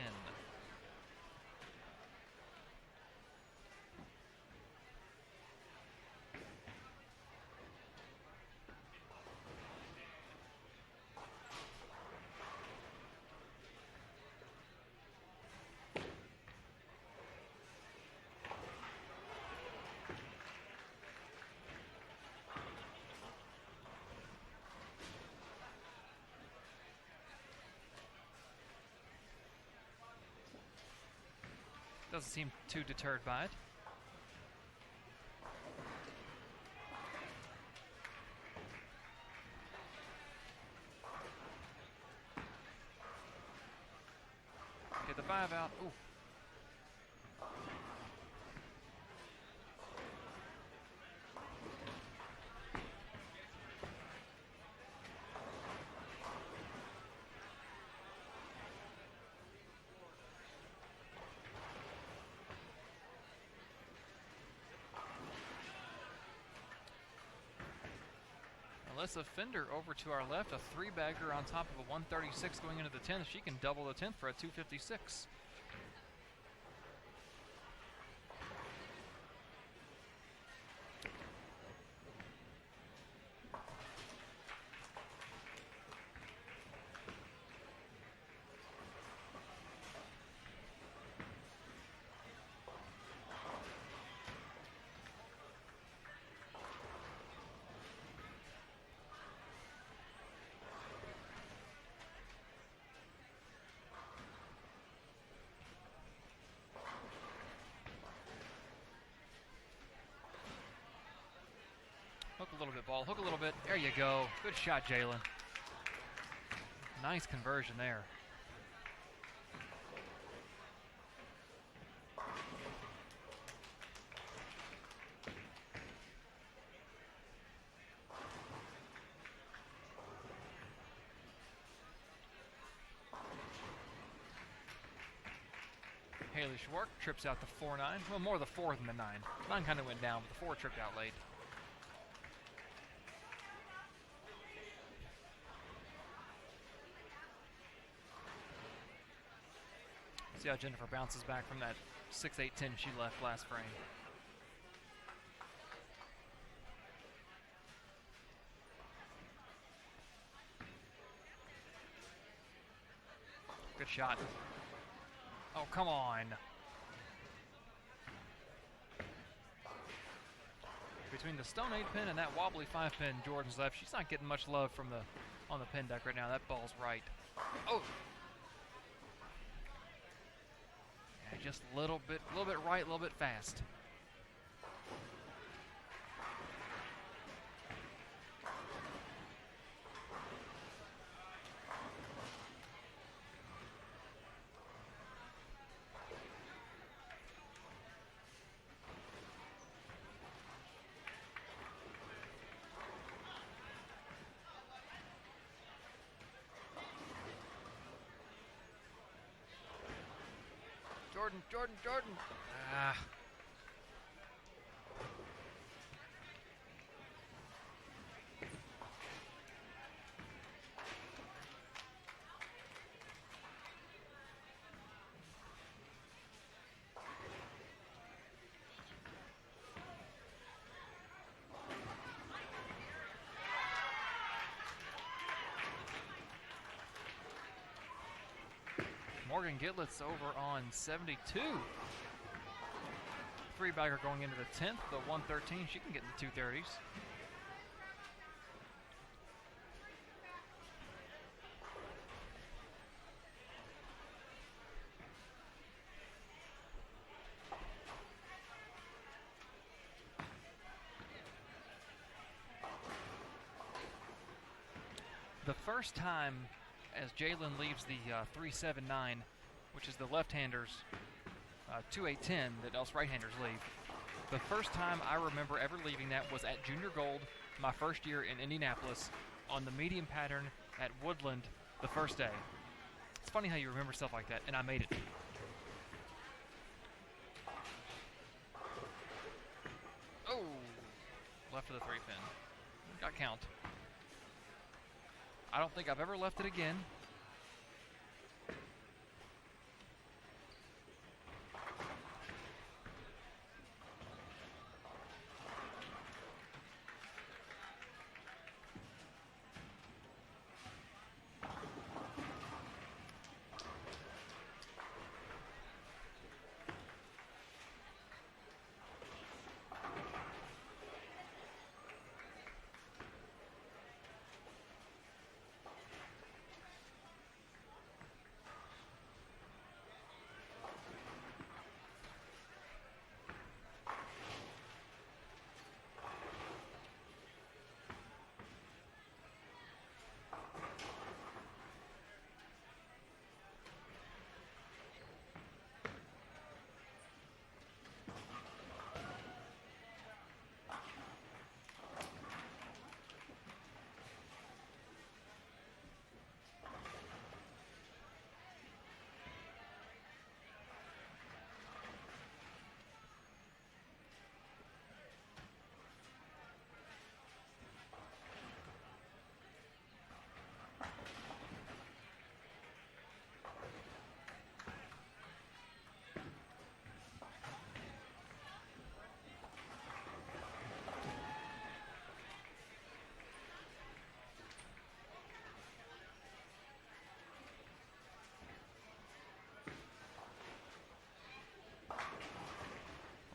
Doesn't seem too deterred by it. Get the 5 out. Ooh. Alyssa Fender over to our left, a 3-bagger on top of a 136 going into the 10th. She can double the 10th for a 256. Hook a little bit, ball. Hook a little bit. There you go. Good shot, Jalen. Nice conversion there. Haley Schwartz trips out the 4-9. Well, more the 4 than the 9. 9 kind of went down, but the 4 tripped out late. See how Jennifer bounces back from that 6-8-10 she left last frame. Good shot. Oh, come on. Between the stone 8 pin and that wobbly 5 pin Jordan's left, she's not getting much love from on the pin deck right now. That ball's right. Oh. Yeah, just a little bit right, a little bit fast. Jordan. Ah. Morgan Gitlitz over on 72. 3-bagger going into the 10th, the 113. She can get in the 230s. the first time, as Jalen leaves the 3-7-9, which is the left-handers 2-8-10 that us right-handers leave, the first time I remember ever leaving that was at Junior Gold, my first year in Indianapolis, on the medium pattern at Woodland the first day. It's funny how you remember stuff like that, and I made it. Oh, left of the 3-pin. Got count. I don't think I've ever left it again.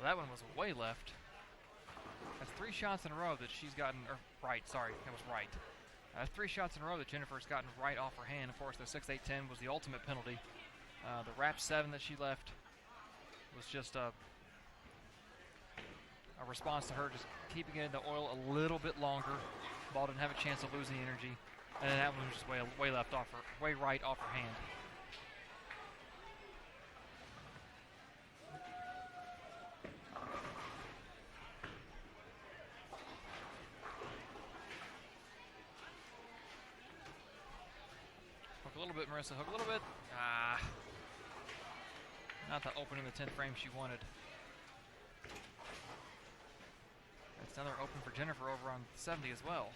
That one was way left. That's 3 shots in a row that she's gotten, or right, sorry, that was right. That's 3 shots in a row that Jennifer's gotten right off her hand. Of course, the 6-8-10 was the ultimate penalty. The wrap 7 that she left was just a response to her just keeping it in the oil a little bit longer. Ball didn't have a chance of losing energy. And then that one was just way left off her, way right off her hand. Hook a little bit, Marissa. Hook a little bit. Not the opening the 10th frame she wanted. That's another open for Jennifer over on 70 as well.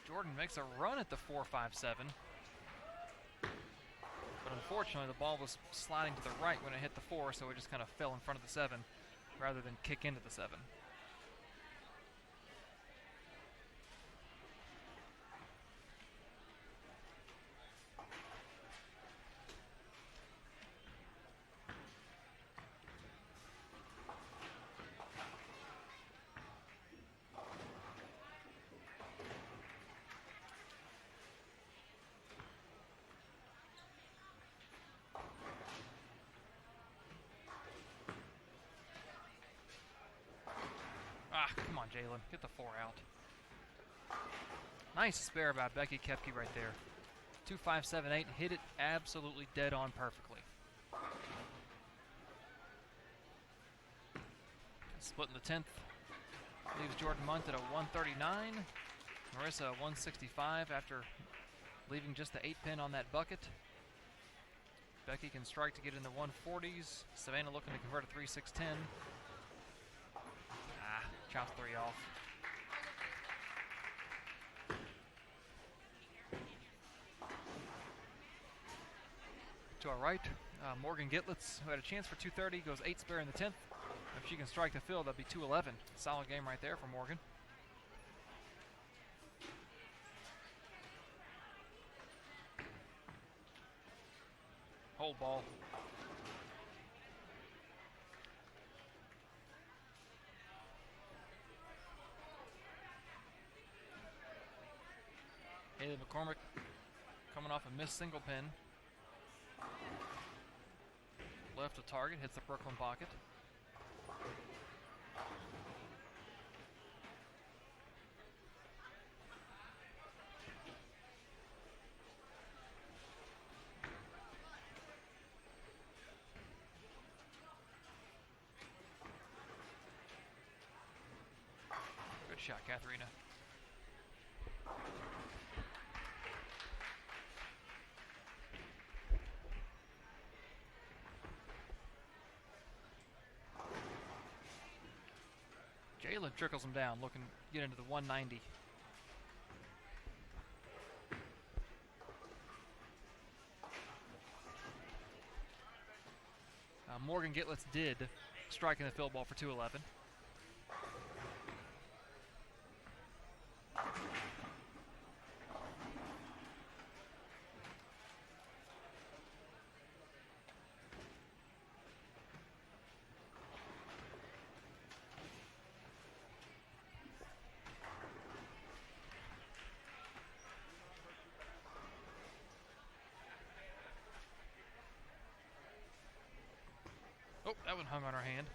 Jordan makes a run at the 4-5-7. But unfortunately, the ball was sliding to the right when it hit the 4, so it just kind of fell in front of the 7 rather than kick into the 7. Come on, Jalen. Get the 4 out. Nice spare by Becky Koepke right there. 2-5-7-8. Hit it absolutely dead on perfectly. Split in the 10th. Leaves Jordan Munt at a 139. Marissa a 165 after leaving just the 8-pin on that bucket. Becky can strike to get in the 140s. Savannah looking to convert a 3-6-10. Chops 3 off. To our right, Morgan Gitlitz, who had a chance for 230, goes 8 spare in the 10th. If she can strike the field, that'd be 211. Solid game right there for Morgan. Hold ball. Haley McCormick coming off a missed single pin. Left of target, hits the Brooklyn pocket. Good shot, Katharina. Jalen trickles him down, looking to get into the 190. Morgan Gitlitz did strike in the field ball for 211. Oh, that one hung on her hand.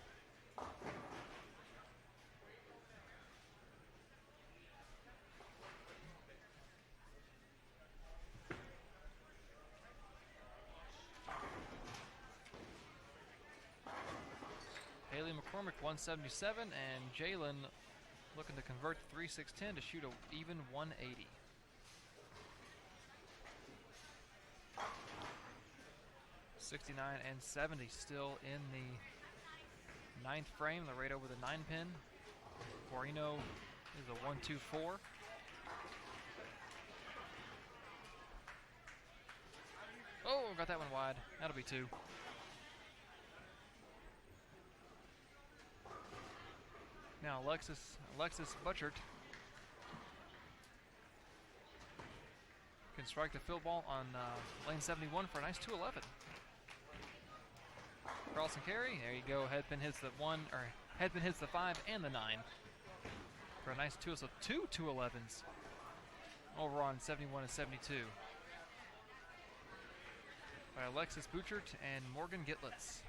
Haley McCormick 177, and Jalen looking to convert the 3-6-10 to shoot a even 180. .69 and 70 still in the 9th frame. They're right over the 9-pin. Guarino is a 1-2-4. Oh, got that one wide. That'll be 2. Now Alexis Butchert can strike the field ball on lane 71 for a nice 211. Carlson carry, there you go. Headpin hits the 1, or headpin hits the 5 and the 9 for a nice 2. So 2 211s over on 71 and 72 by Alexis Butchert and Morgan Gitlitz.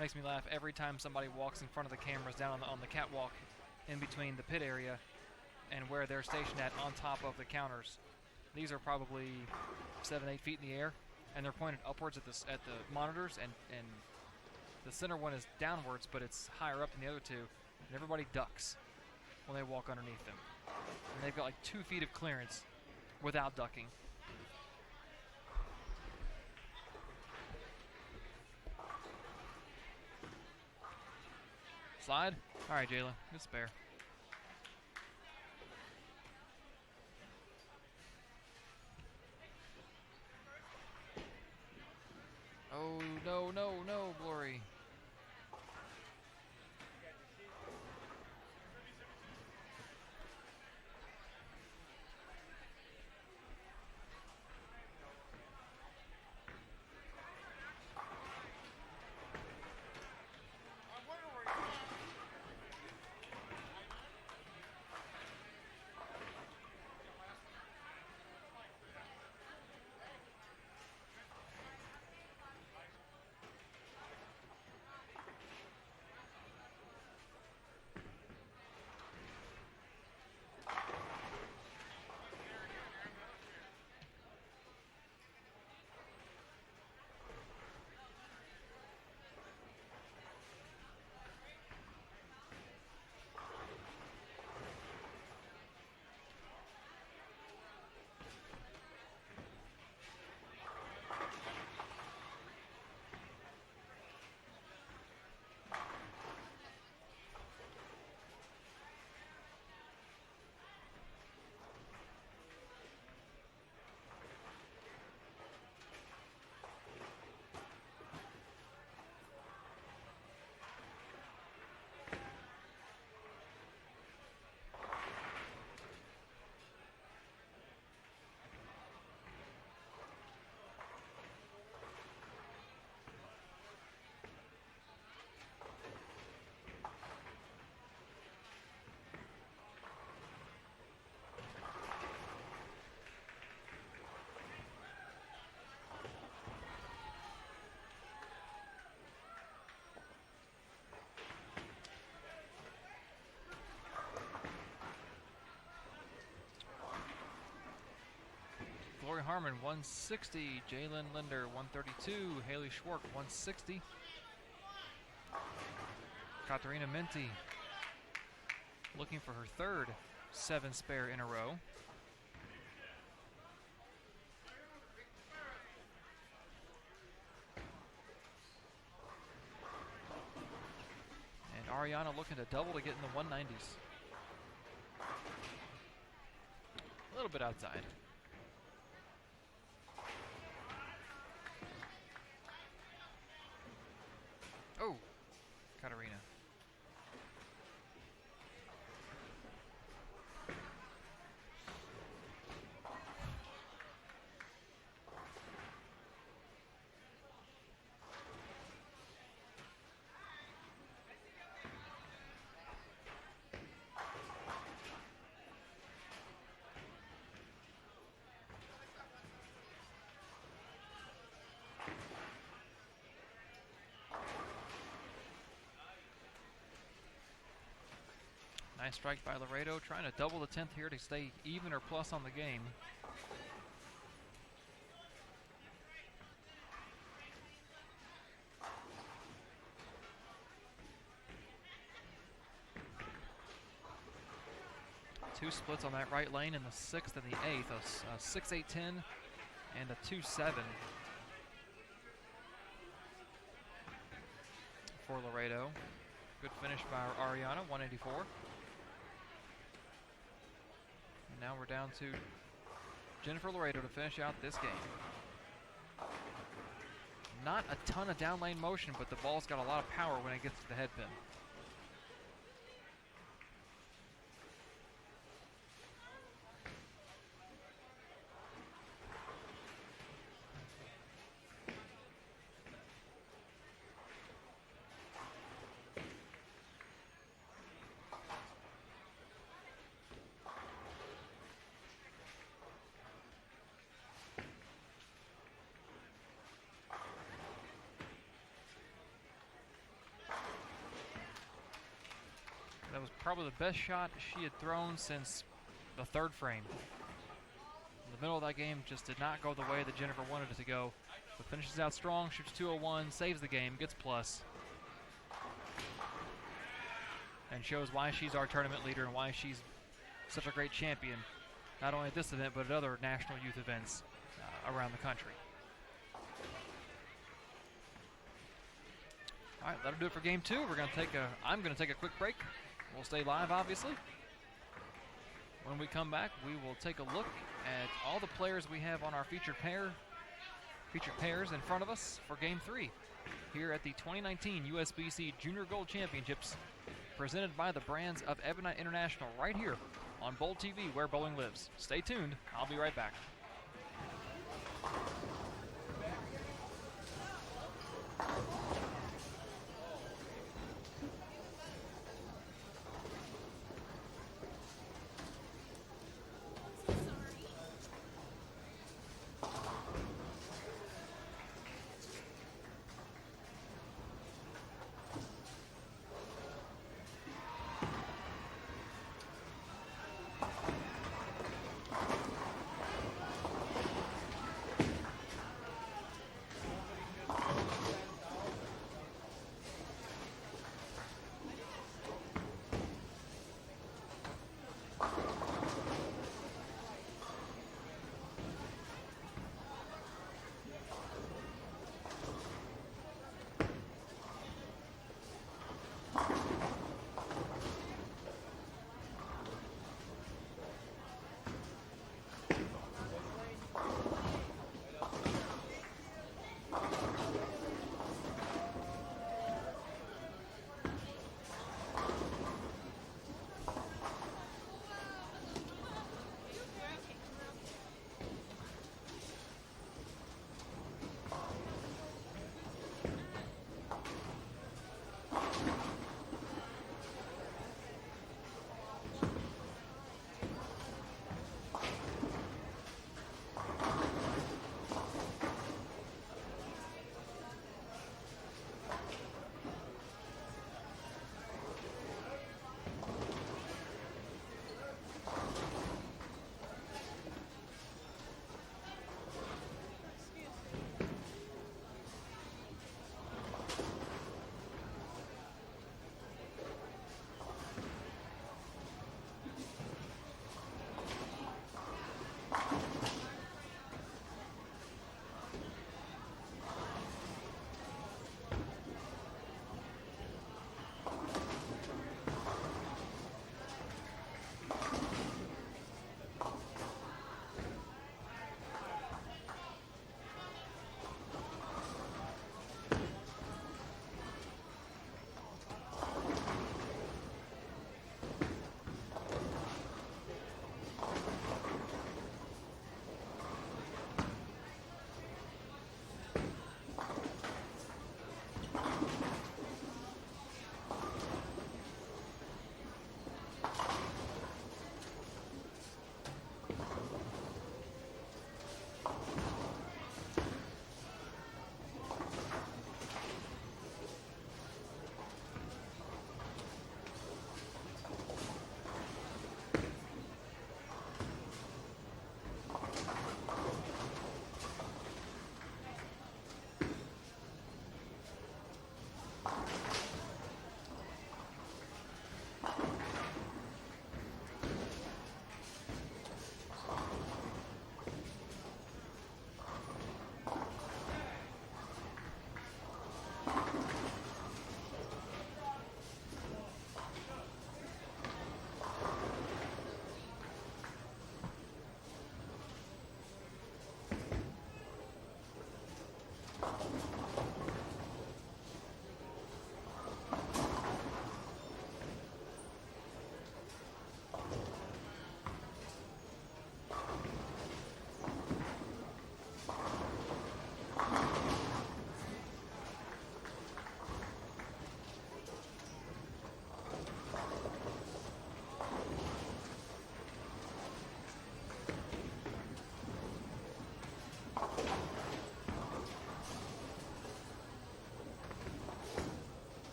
Makes me laugh every time somebody walks in front of the cameras down on the catwalk in between the pit area and where they're stationed at on top of the counters. These are probably 7-8 feet in the air, and they're pointed upwards at the monitors, and the center one is downwards, but it's higher up than the other two, and everybody ducks when they walk underneath them. And they've got like 2 feet of clearance without ducking. Slide. All right, Jalen. Good spare. Oh, no, no, no, Glory. Harmon, 160. Jalen Linder, 132. Haley Schwartz, 160. Katarina Minty looking for her third 7 spare in a row. And Ariana looking to double to get in the 190s. A little bit outside. Oh, Katarina. Nice strike by Laredo, trying to double the 10th here to stay even or plus on the game. Two splits on that right lane in the 6th and the 8th, a 6-8-10 and a 2-7 for Laredo. Good finish by Ariana, 184. And now we're down to Jennifer Laredo to finish out this game. Not a ton of down lane motion, but the ball's got a lot of power when it gets to the head pin. That was probably the best shot she had thrown since the 3rd frame. The middle of that game just did not go the way that Jennifer wanted it to go. But finishes out strong, shoots 201, saves the game, gets plus. And shows why she's our tournament leader and why she's such a great champion, not only at this event, but at other national youth events around the country. All right, that'll do it for game 2. I'm going to take a quick break. We'll stay live, obviously. When we come back, we will take a look at all the players we have on our featured pairs in front of us for Game 3 here at the 2019 USBC Junior Gold Championships, presented by the brands of Ebonite International, right here on Bowl TV, where bowling lives. Stay tuned. I'll be right back.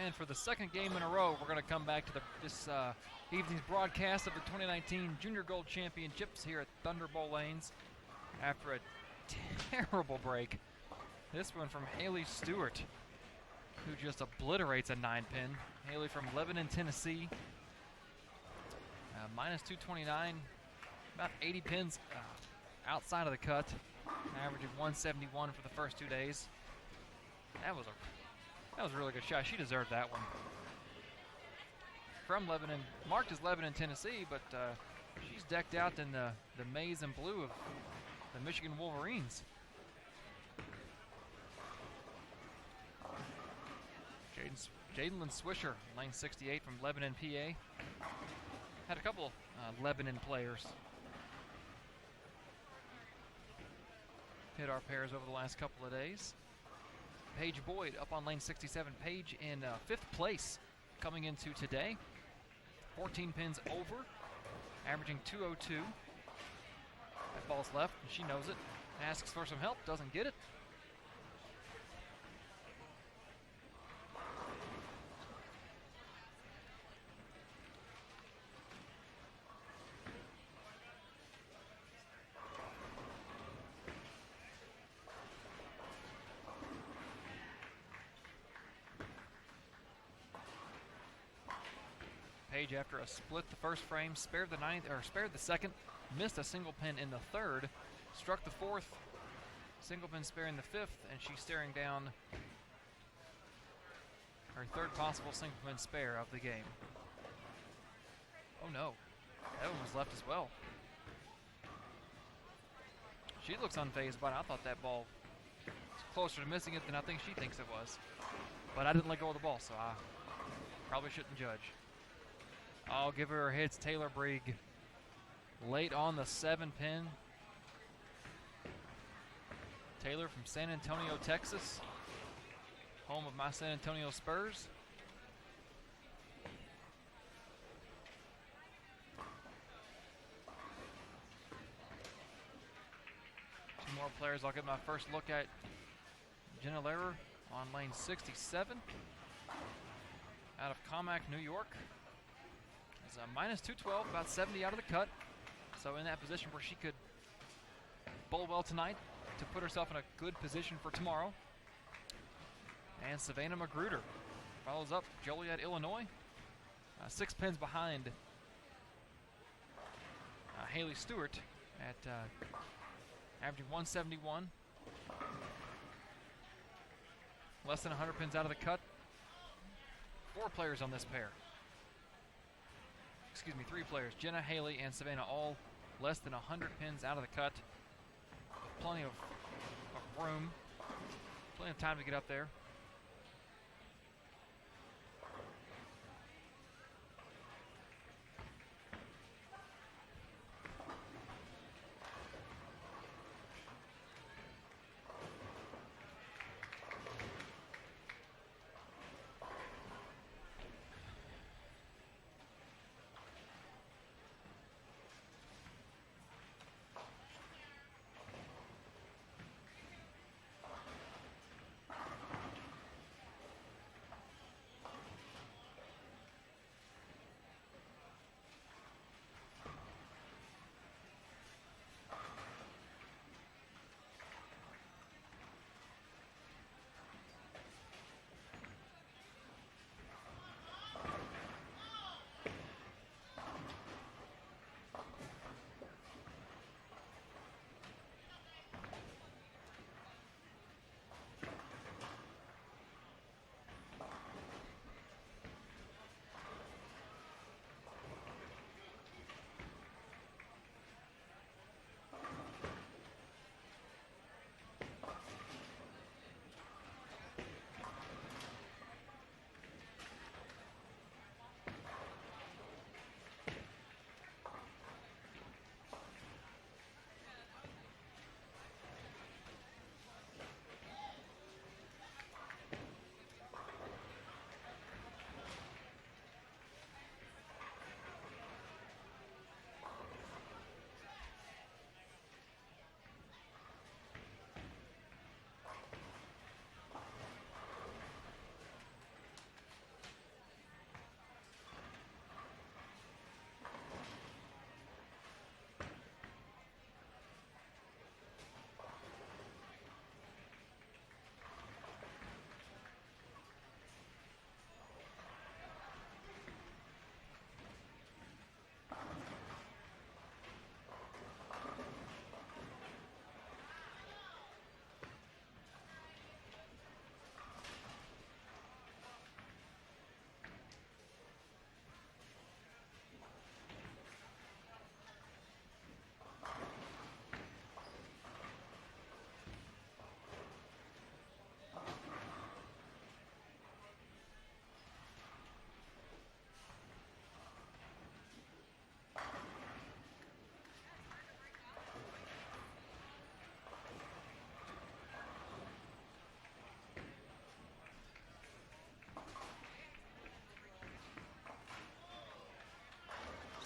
And for the second game in a row, we're going to come back to this evening's broadcast of the 2019 Junior Gold Championships here at Thunderbolt Lanes after a terrible break. This one from Haley Stewart, who just obliterates a 9-pin. Haley from Lebanon, Tennessee, minus 229, about 80 pins outside of the cut, averaging 171 for the first 2 days. That was a really good shot. She deserved that one. From Lebanon, marked as Lebanon, Tennessee, but she's decked out in the maize and blue of the Michigan Wolverines. Jadlyn Swisher, lane 68 from Lebanon, PA. Had a couple Lebanon players hit our pairs over the last couple of days. Paige Boyd up on lane 67. Paige in 5th place coming into today. 14 pins over, averaging 202. That ball's left, and she knows it. Asks for some help, doesn't get it. Paige, after a split the first frame, spared the second, missed a single pin in the third, struck the fourth, single pin sparing the fifth, and she's staring down her third possible single pin spare of the game. Oh no, that one was left as well. She looks unfazed by it. I thought that ball was closer to missing it than I think she thinks it was. But I didn't let go of the ball, so I probably shouldn't judge. I'll give her hits. Taylor Brigg late on the 7 pin. Taylor from San Antonio, Texas, home of my San Antonio Spurs. Two more players I'll get my first look at. Jenna Lehrer on lane 67 out of Commack, New York. Is a minus 212, about 70 out of the cut. So in that position where she could bowl well tonight to put herself in a good position for tomorrow. And Savannah Magruder follows up Joliet, Illinois. 6 pins behind Haley Stewart at averaging 171. Less than 100 pins out of the cut. 4 players on this pair. Excuse me, 3 players. Jenna, Haley, and Savannah all less than 100 pins out of the cut. Plenty of room. Plenty of time to get up there.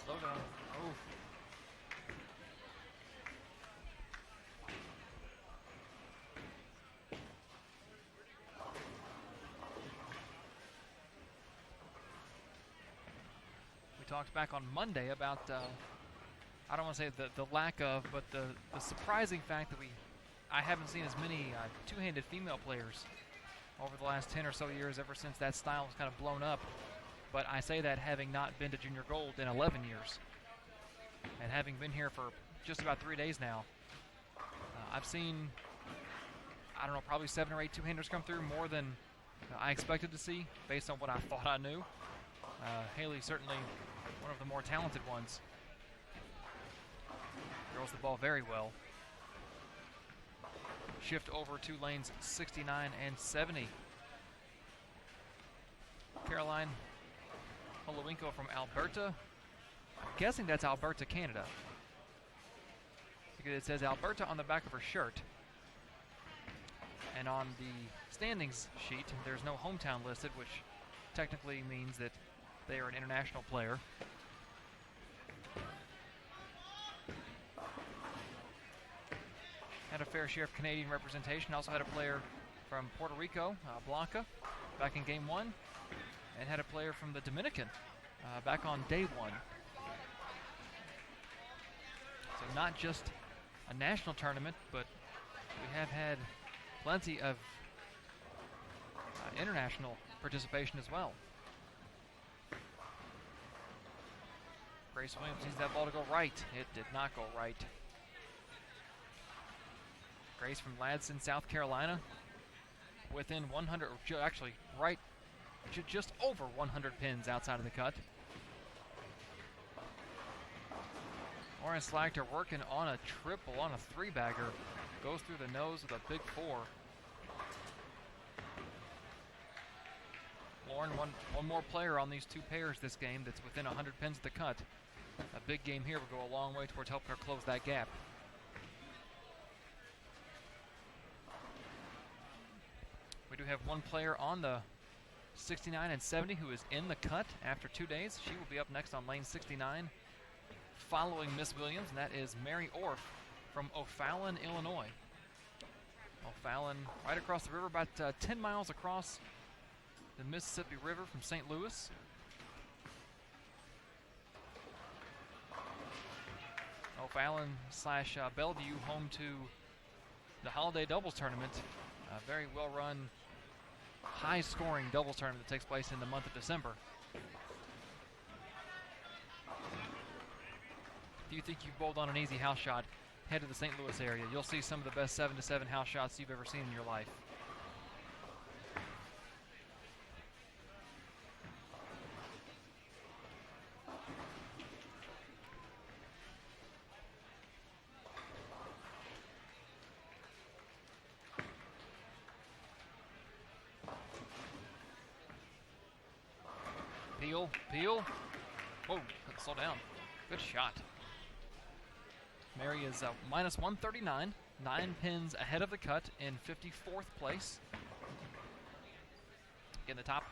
Slow down. Oh. We talked back on Monday about, I don't want to say the lack of, but the surprising fact that I haven't seen as many two-handed female players over the last 10 or so years, ever since that style was kind of blown up. But I say that having not been to Junior Gold in 11 years. And having been here for just about 3 days now, I've seen, I don't know, probably 7 or 8 two-handers come through, more than I expected to see based on what I thought I knew. Haley certainly one of the more talented ones. Throws the ball very well. Shift over to lanes 69 and 70. Caroline Holowinko from Alberta. I'm guessing that's Alberta, Canada, because it says Alberta on the back of her shirt. And on the standings sheet, there's no hometown listed, which technically means that they are an international player. Had a fair share of Canadian representation. Also had a player from Puerto Rico, Blanca, back in game 1. And had a player from the Dominican back on day 1. So not just a national tournament, but we have had plenty of international participation as well. Grace Williams needs that ball to go right. It did not go right. Grace from Ladson, South Carolina, within 100, actually right, just over 100 pins outside of the cut. Lauren Slagter working on a triple, on a 3-bagger. Goes through the nose with a big 4. Lauren, one more player on these 2 pairs this game that's within 100 pins of the cut. A big game here will go a long way towards helping her close that gap. We do have one player on the 69 and 70 who is in the cut after 2 days. She will be up next on lane 69, following Miss Williams, and that is Mary Orff from O'Fallon, Illinois. O'Fallon right across the river, about 10 miles across the Mississippi River from St. Louis. O'Fallon slash Bellevue, home to the Holiday Doubles Tournament. A very well-run, high-scoring doubles tournament that takes place in the month of December. If you think you've bowled on an easy house shot, head to the St. Louis area. You'll see some of the best 7-to-7 house shots you've ever seen in your life. Peel. Whoa, slow down. Good shot. Mary is minus 139, 9 pins ahead of the cut in 54th place. In the top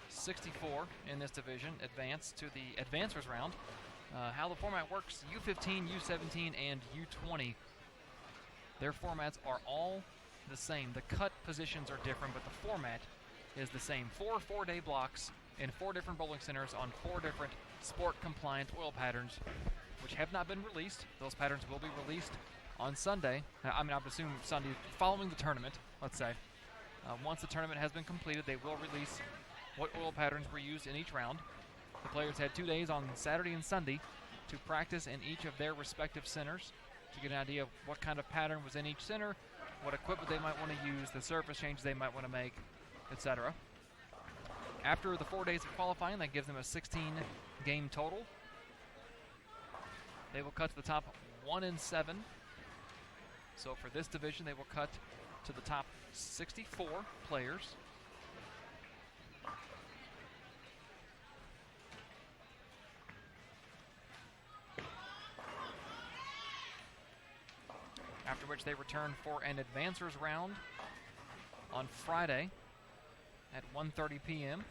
64 in this division advance to the advancers round. How the format works, U15, U17, and U20. Their formats are all the same. The cut positions are different, but the format is the same. 4 4-day blocks in 4 different bowling centers on 4 different sport-compliant oil patterns, which have not been released. Those patterns will be released on Sunday. I would assume Sunday following the tournament, let's say. Once the tournament has been completed, they will release what oil patterns were used in each round. The players had 2 days on Saturday and Sunday to practice in each of their respective centers to get an idea of what kind of pattern was in each center, what equipment they might want to use, the surface changes they might want to make, etc. After the 4 days of qualifying, that gives them a 16-game total. They will cut to the top 1 and 7. So for this division, they will cut to the top 64 players. After which they return for an advancers round on Friday at 1:30 p.m.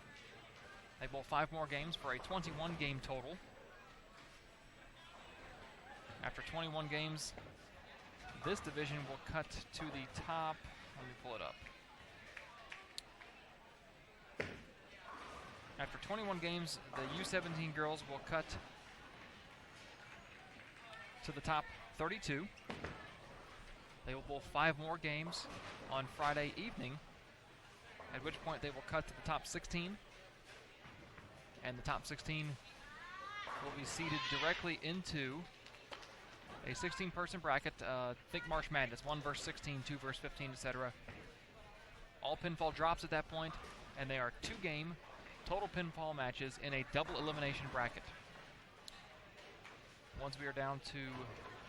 They bowl 5 more games for a 21-game total. After 21 games, this division will cut to the top. Let me pull it up. After 21 games, the U17 girls will cut to the top 32. They will bowl 5 more games on Friday evening, at which point they will cut to the top 16. And the top 16 will be seeded directly into a 16-person bracket. Think March Madness, 1 versus 16, 2 versus 15, etc. All pinfall drops at that point, and they are 2-game total pinfall matches in a double elimination bracket. Once we are down to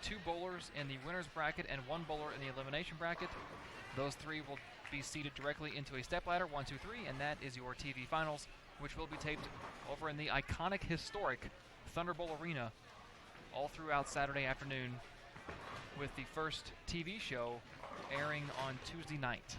2 bowlers in the winner's bracket and 1 bowler in the elimination bracket, those 3 will be seated directly into a stepladder, 1, 2, 3, and that is your TV finals, which will be taped over in the iconic, historic Thunderbolt Arena all throughout Saturday afternoon, with the first TV show airing on Tuesday night.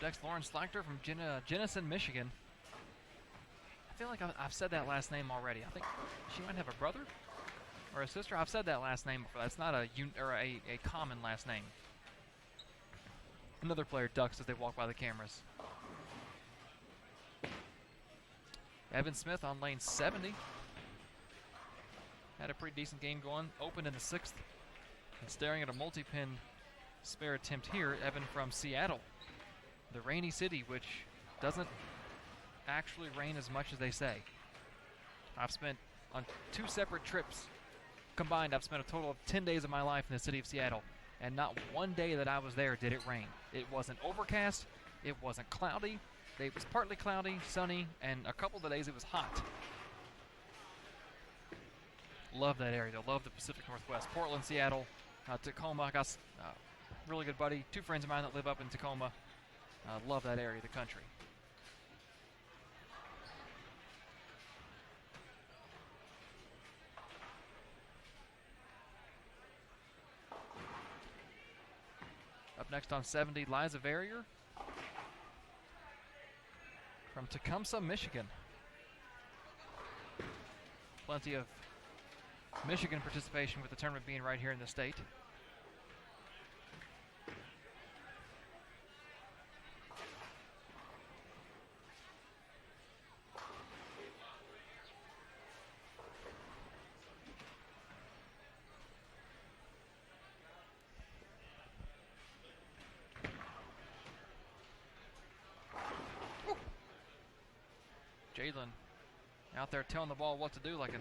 next, Lauren Slachter from Jenison, Michigan. I feel like I've said that last name already. I think she might have a brother or a sister. I've said that last name before. That's not a common last name. Another player ducks as they walk by the cameras. Evan Smith on lane 70. Had a pretty decent game going. Opened in the 6th. And staring at a multi-pin spare attempt here, Evan from Seattle. The rainy city, which doesn't actually rain as much as they say. I've spent, on 2 separate trips combined, I've spent a total of 10 days of my life in the city of Seattle. And not one day that I was there did it rain. It wasn't overcast. It wasn't cloudy. It was partly cloudy, sunny, and a couple of days it was hot. Love that area. Love the Pacific Northwest. Portland, Seattle, Tacoma. I got a really good buddy. 2 friends of mine that live up in Tacoma. Love that area of the country. Up next on 70, Liza Verrier from Tecumseh, Michigan. Plenty of Michigan participation with the tournament being right here in the state. Jalen out there telling the ball what to do like an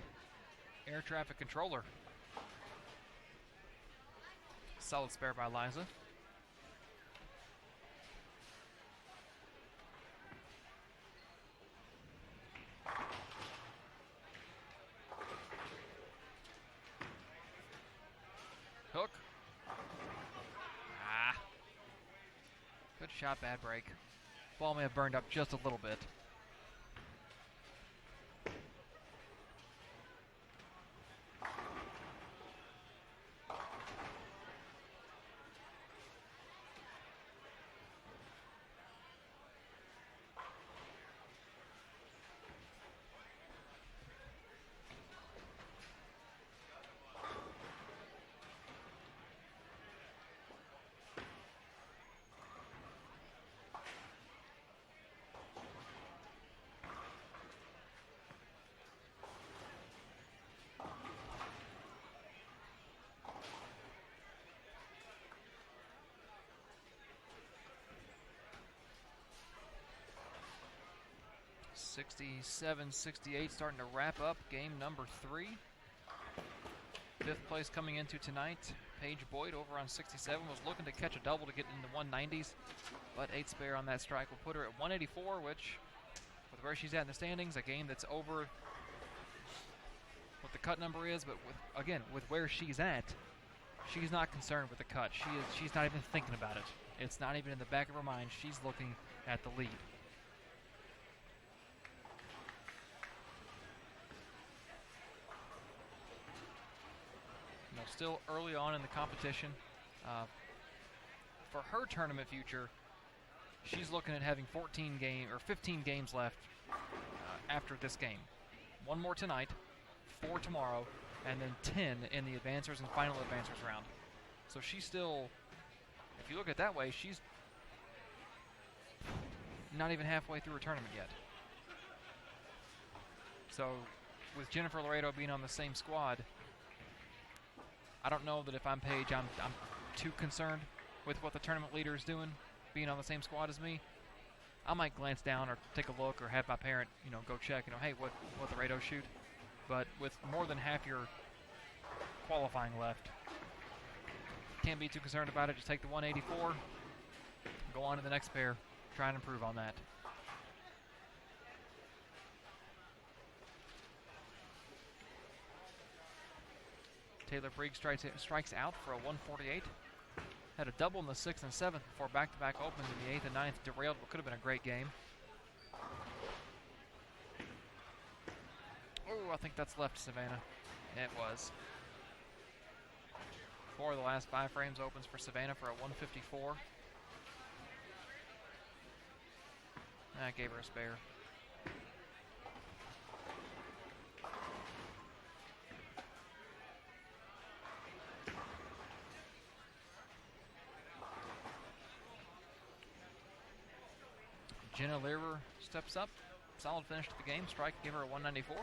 air traffic controller. Solid spare by Liza. Hook. Good shot, bad break. Ball may have burned up just a little bit. (67-68) starting to wrap up game number 3. 5th place coming into tonight. Paige Boyd over on 67 was looking to catch a double to get in the 190s, but 8 spare on that strike will put her at 184, which, with where she's at in the standings, a game that's over what the cut number is, but with where she's at, she's not concerned with the cut. She's not even thinking about it. It's not even in the back of her mind. She's looking at the lead. Still early on in the competition. For her tournament future, she's looking at having 15 games left after this game. 1 more tonight, 4 tomorrow, and then 10 in the advancers and final advancers round. So she's still, if you look at it that way, she's not even halfway through her tournament yet. So with Jennifer Laredo being on the same squad, I don't know that if I'm Paige, I'm too concerned with what the tournament leader is doing, being on the same squad as me. I might glance down or take a look or have my parent, go check, hey, what the Laredo shoot. But with more than half your qualifying left, can't be too concerned about it. Just take the 184, go on to the next pair, try and improve on that. Taylor Briggs strikes out for a 148. Had a double in the 6th and 7th before back-to-back opens in the 8th and 9th. Derailed what could have been a great game. Oh, I think that's left Savannah. It was. 4 of the last 5 frames opens for Savannah for a 154. I gave her a spare. Jenna Learer steps up. Solid finish to the game. Strike gave her a 194.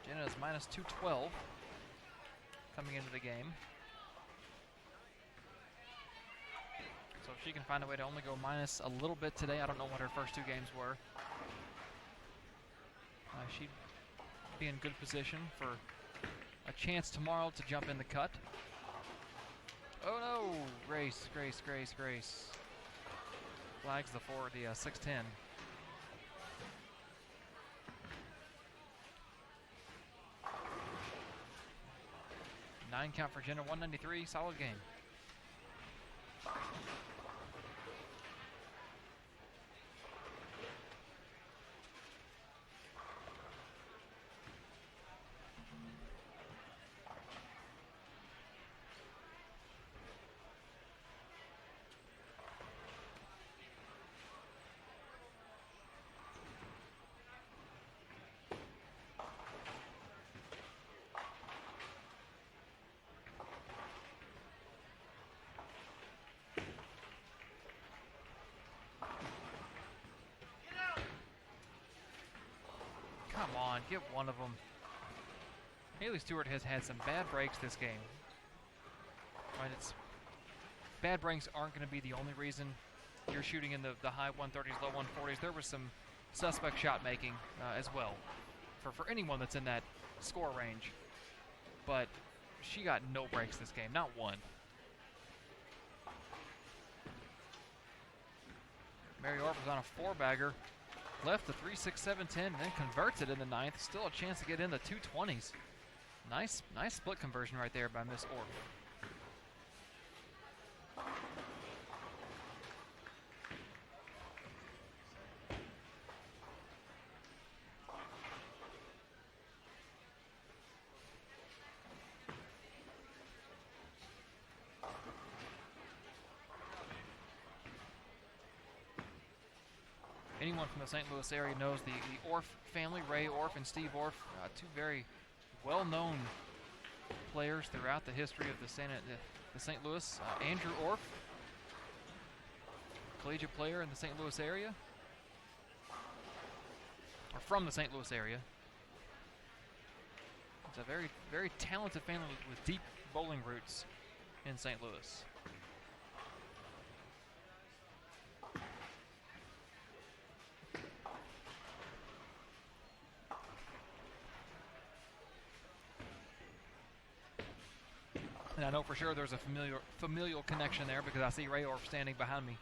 Jenna is minus 212 coming into the game. So if she can find a way to only go minus a little bit today, I don't know what her first two games were. She'd be in good position for a chance tomorrow to jump in the cut. Oh no! Grace. Flags the 6'10". Nine count for Jenna, 193, solid game. Come on, get one of them. Haley Stewart has had some bad breaks this game. Right, bad breaks aren't going to be the only reason you're shooting in the high 130s, low 140s. There was some suspect shot making as well for anyone that's in that score range. But she got no breaks this game, not one. Mary Orff was on a 4-bagger. Left the 3-6-7-10 and then converts it in the ninth. Still a chance to get in the 220s. Nice split conversion right there by Miss Orff. Anyone from the St. Louis area knows the Orff family, Ray Orff and Steve Orff, two very well-known players throughout the history of the St. Louis. Andrew Orff, collegiate player in the St. Louis area, or from the St. Louis area. It's a very, very talented family with deep bowling roots in St. Louis. And I know for sure there's a familial connection there because I see Ray Orff standing behind me.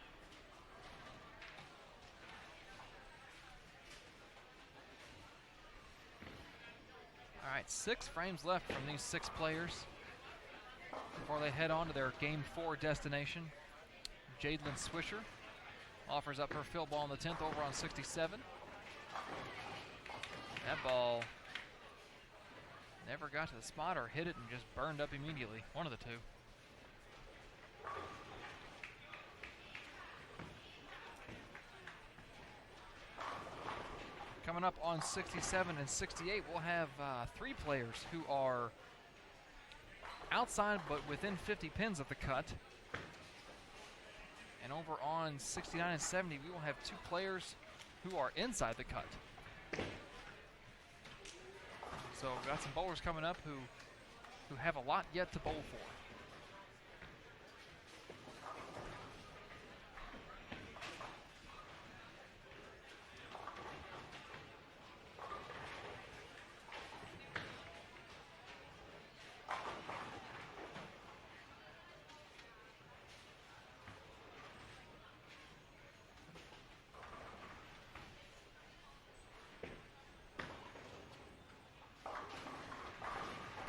All right, 6 frames left from these 6 players before they head on to their Game 4 destination. Jadelyn Swisher offers up her fill ball in the 10th over on 67. That ball never got to the spot or hit it and just burned up immediately. One of the two. Coming up on 67 and 68, we'll have 3 players who are outside but within 50 pins of the cut. And over on 69 and 70, we will have 2 players who are inside the cut. So we've got some bowlers coming up who have a lot yet to bowl for.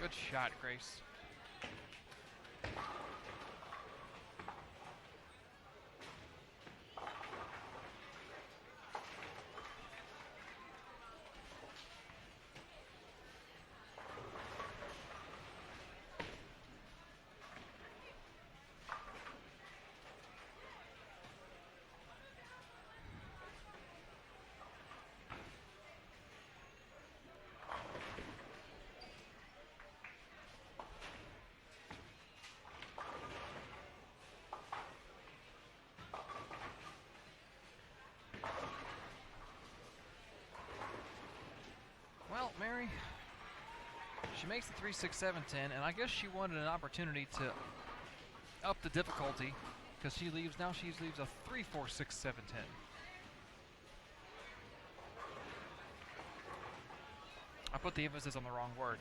Good shot, Grace. Mary, she makes the 3, 6, 7, 10, and I guess she wanted an opportunity to up the difficulty because she leaves a 3, 4, 6, 7, 10. I put the emphasis on the wrong word.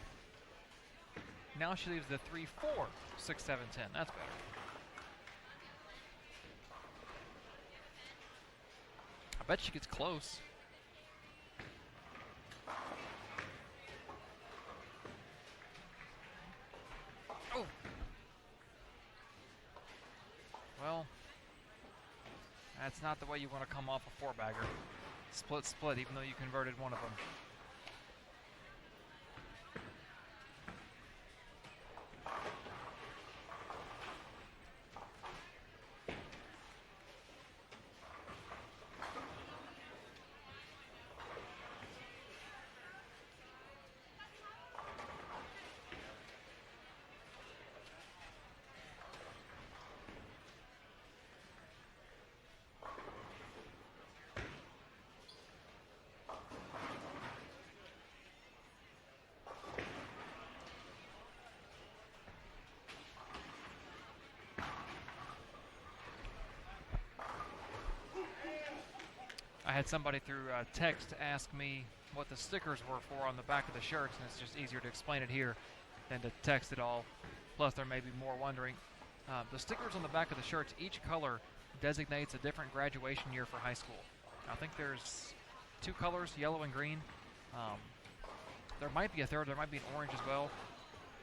Now she leaves the 3, 4, 6, 7, 10. That's better. I bet she gets close. Oh! Well, that's not the way you want to come off a 4-bagger. Split, even though you converted one of them. I had somebody through text ask me what the stickers were for on the back of the shirts, and it's just easier to explain it here than to text it all. Plus, there may be more wondering. The stickers on the back of the shirts, each color designates a different graduation year for high school. I think there's 2 colors, yellow and green. There might be a third, there might be an orange as well.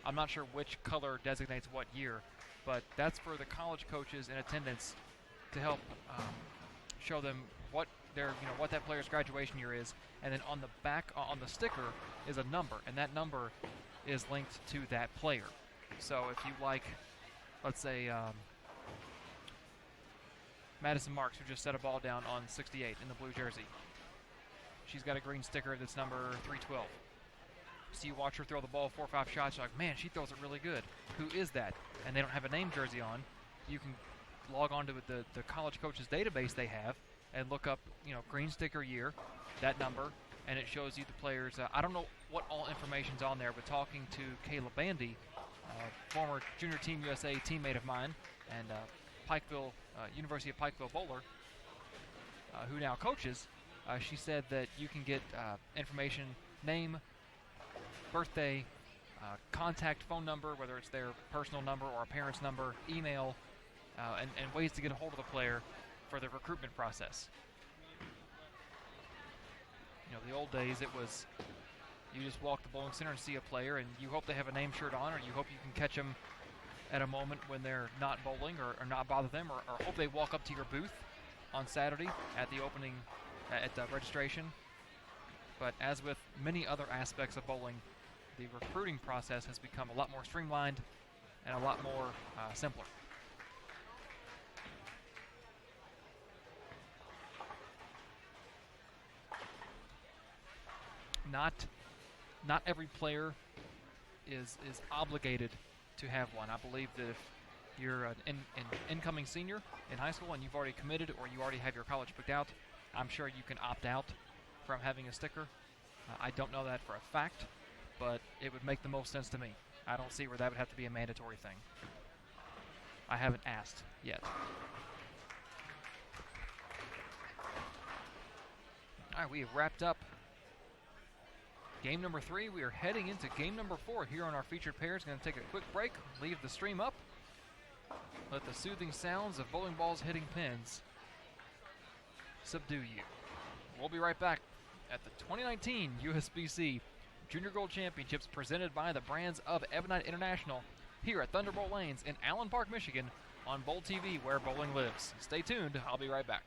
I'm not sure which color designates what year, but that's for the college coaches in attendance to help show them what what that player's graduation year is, and then on the back on the sticker is a number, and that number is linked to that player. So if you like, let's say Madison Marks, who just set a ball down on 68 in the blue jersey, she's got a green sticker that's number 312. So you watch her throw the ball 4 or 5 shots, you're like, man, she throws it really good. Who is that? And they don't have a name jersey on. You can log on to the college coaches database they have and look up, green sticker year, that number, and it shows you the players. I don't know what all information's on there, but talking to Kayla Bandy, former Junior Team USA teammate of mine, and University of Pikeville bowler, who now coaches, she said that you can get information, name, birthday, contact phone number, whether it's their personal number or a parent's number, email, and ways to get a hold of the player for the recruitment process. The old days, it was you just walk the bowling center and see a player, and you hope they have a name shirt on, or you hope you can catch them at a moment when they're not bowling or not bother them, or hope they walk up to your booth on Saturday at the opening, at the registration. But as with many other aspects of bowling, the recruiting process has become a lot more streamlined and a lot more simpler. Not every player is obligated to have one. I believe that if you're an incoming senior in high school and you've already committed or you already have your college picked out, I'm sure you can opt out from having a sticker. I don't know that for a fact, but it would make the most sense to me. I don't see where that would have to be a mandatory thing. I haven't asked yet. All right, we have wrapped up game number 3. We are heading into game number 4 here on our featured pairs. Going to take a quick break, leave the stream up, let the soothing sounds of bowling balls hitting pins subdue you. We'll be right back at the 2019 USBC Junior Gold Championships presented by the brands of Ebonite International here at Thunderbolt Lanes in Allen Park, Michigan on Bowl TV, where bowling lives. Stay tuned. I'll be right back.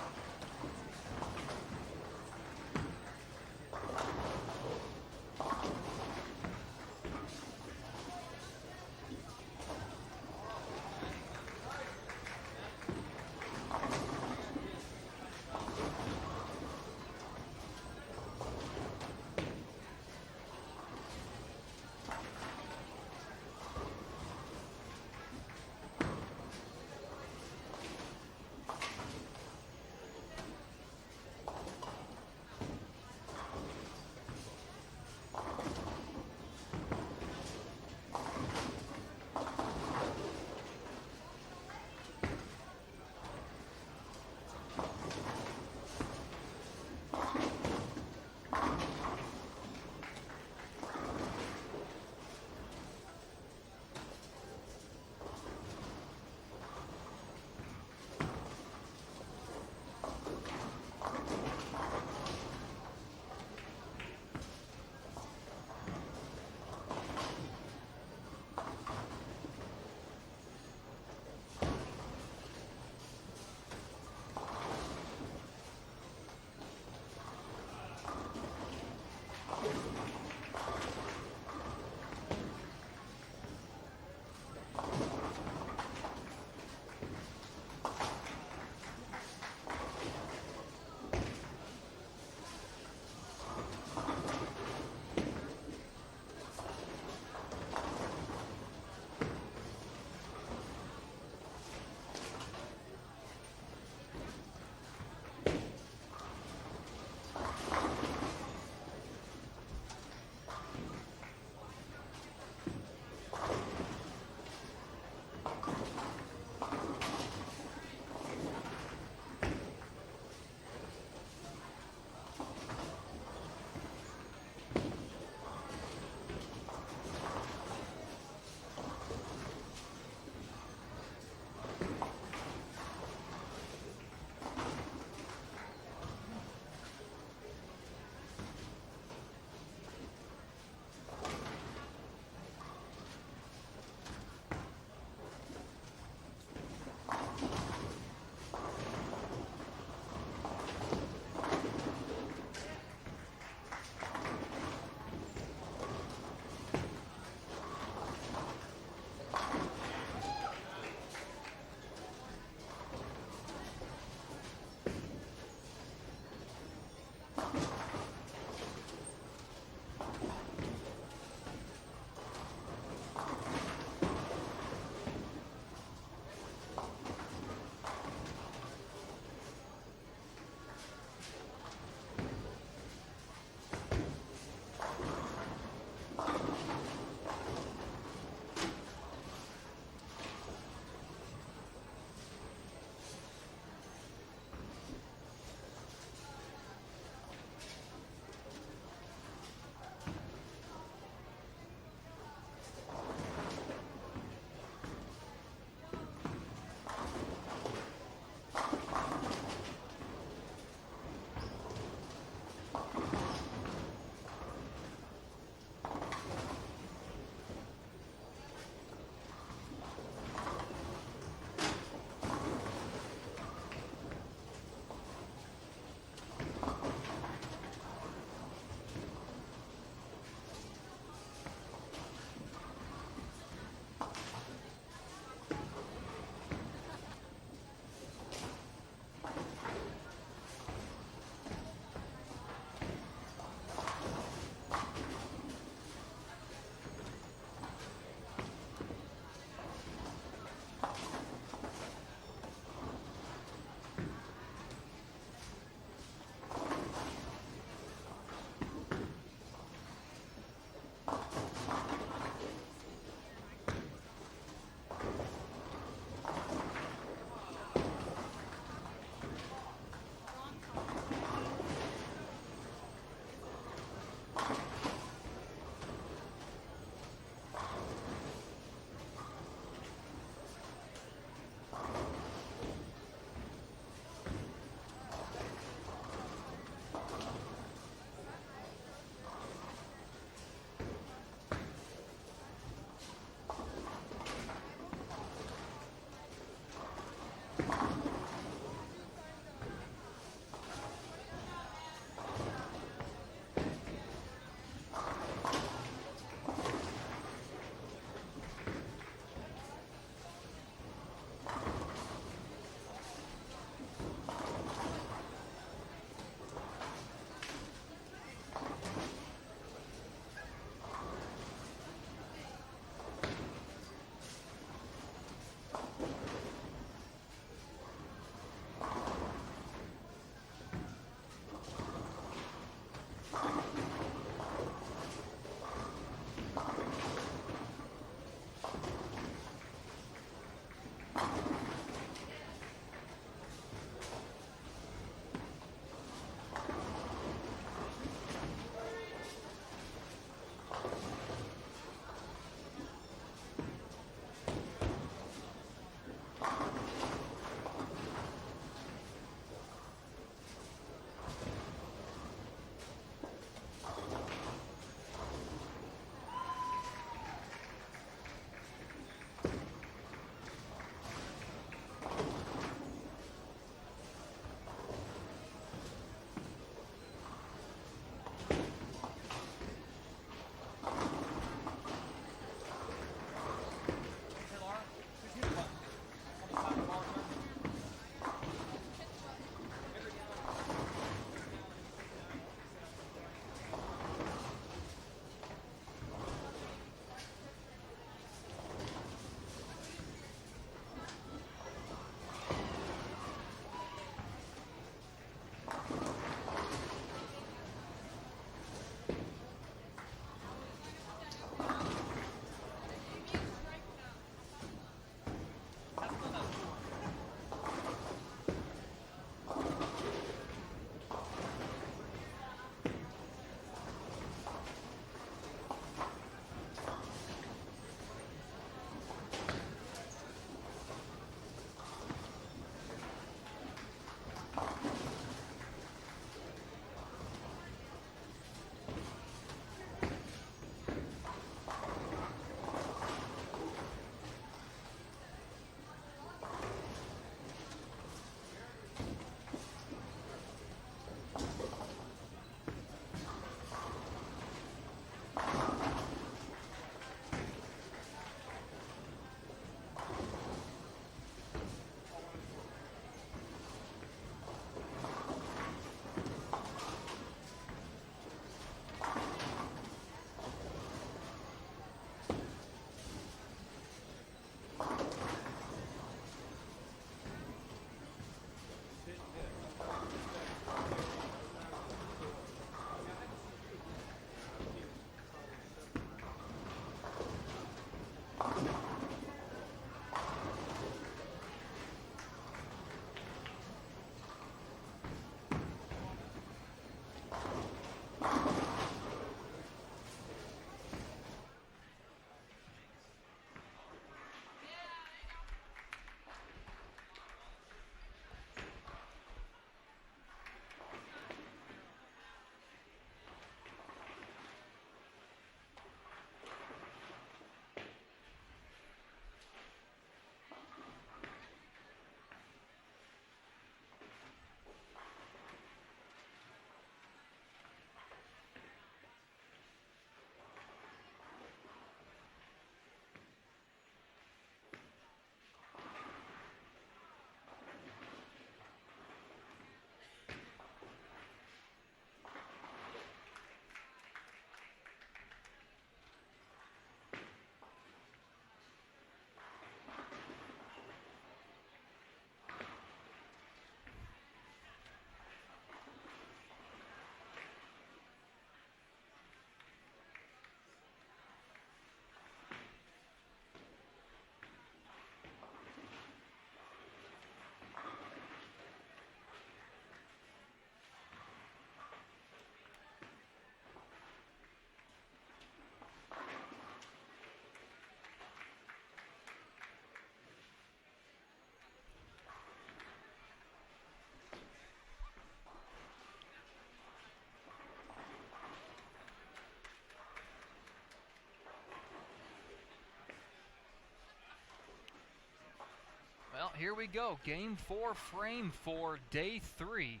Well, here we go. Game 4, frame 4, day 3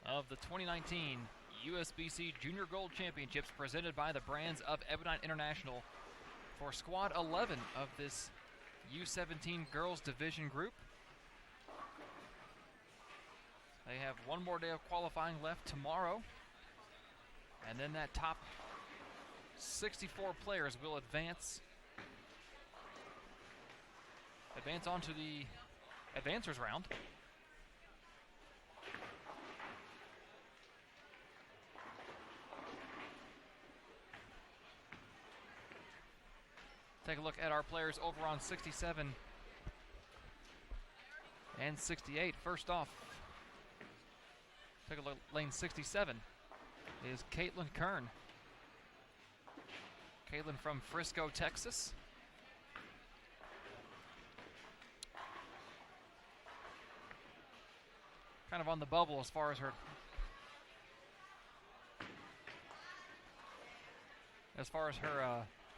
of the 2019 USBC Junior Gold Championships presented by the brands of Ebonite International for Squad 11 of this U17 Girls Division group. They have one more day of qualifying left tomorrow, and then that top 64 players will advance onto the advancers round. Take a look at our players over on 67 and 68. First off, take a look at lane 67 is Caitlin Kern. Caitlin from Frisco, Texas. Kind of on the bubble as far as her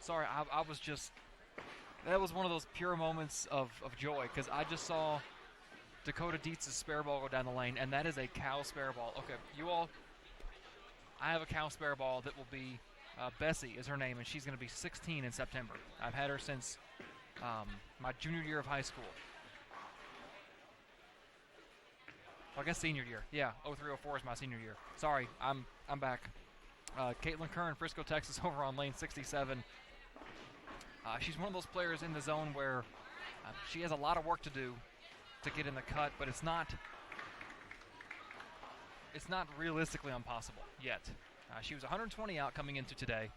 sorry, I was just, that was one of those pure moments of joy, because I just saw Dakota Dietz's spare ball go down the lane, and that is a cow spare ball. Okay, you all, I have a cow spare ball that will be, Bessie is her name, and she's going to be 16 in September. I've had her since my junior year of high school. I guess senior year. Yeah, 03-04 is my senior year. Sorry, I'm back. Caitlin Kern, Frisco, Texas, over on lane 67. She's one of those players in the zone where she has a lot of work to do to get in the cut, but it's not realistically impossible yet. She was 120 out coming into today.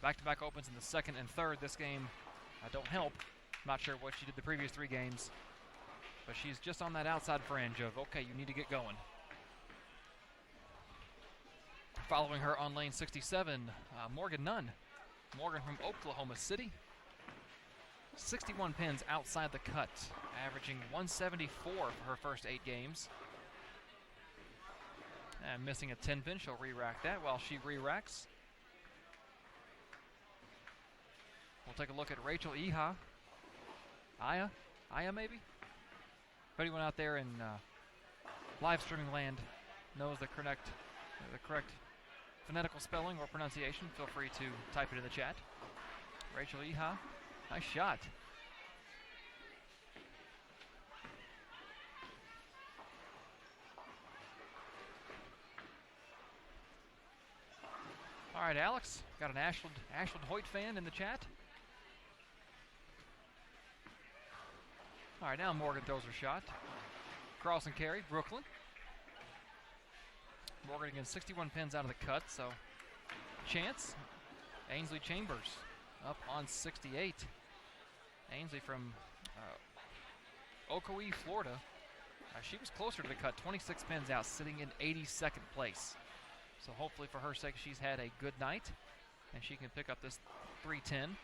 Back-to-back opens in the second and third. This game don't help. Not sure what she did the previous 3 games. But she's just on that outside fringe of, okay, you need to get going. Following her on lane 67, Morgan Nunn. Morgan from Oklahoma City. 61 pins outside the cut, averaging 174 for her first 8 games. And missing a 10 pin, she'll re-rack that while she re-racks. We'll take a look at Rachel Iha. Aya maybe? If anyone out there in live streaming land knows the correct phonetical spelling or pronunciation, feel free to type it in the chat. Rachel Iha, nice shot. All right, Alex, got an Ashland Hoyt fan in the chat. All right, now Morgan throws her shot. Cross and carry, Brooklyn. Morgan again, 61 pins out of the cut, so chance. Ainsley Chambers up on 68. Ainsley from Ocoee, Florida. She was closer to the cut, 26 pins out, sitting in 82nd place. So hopefully for her sake, she's had a good night, and she can pick up this 310.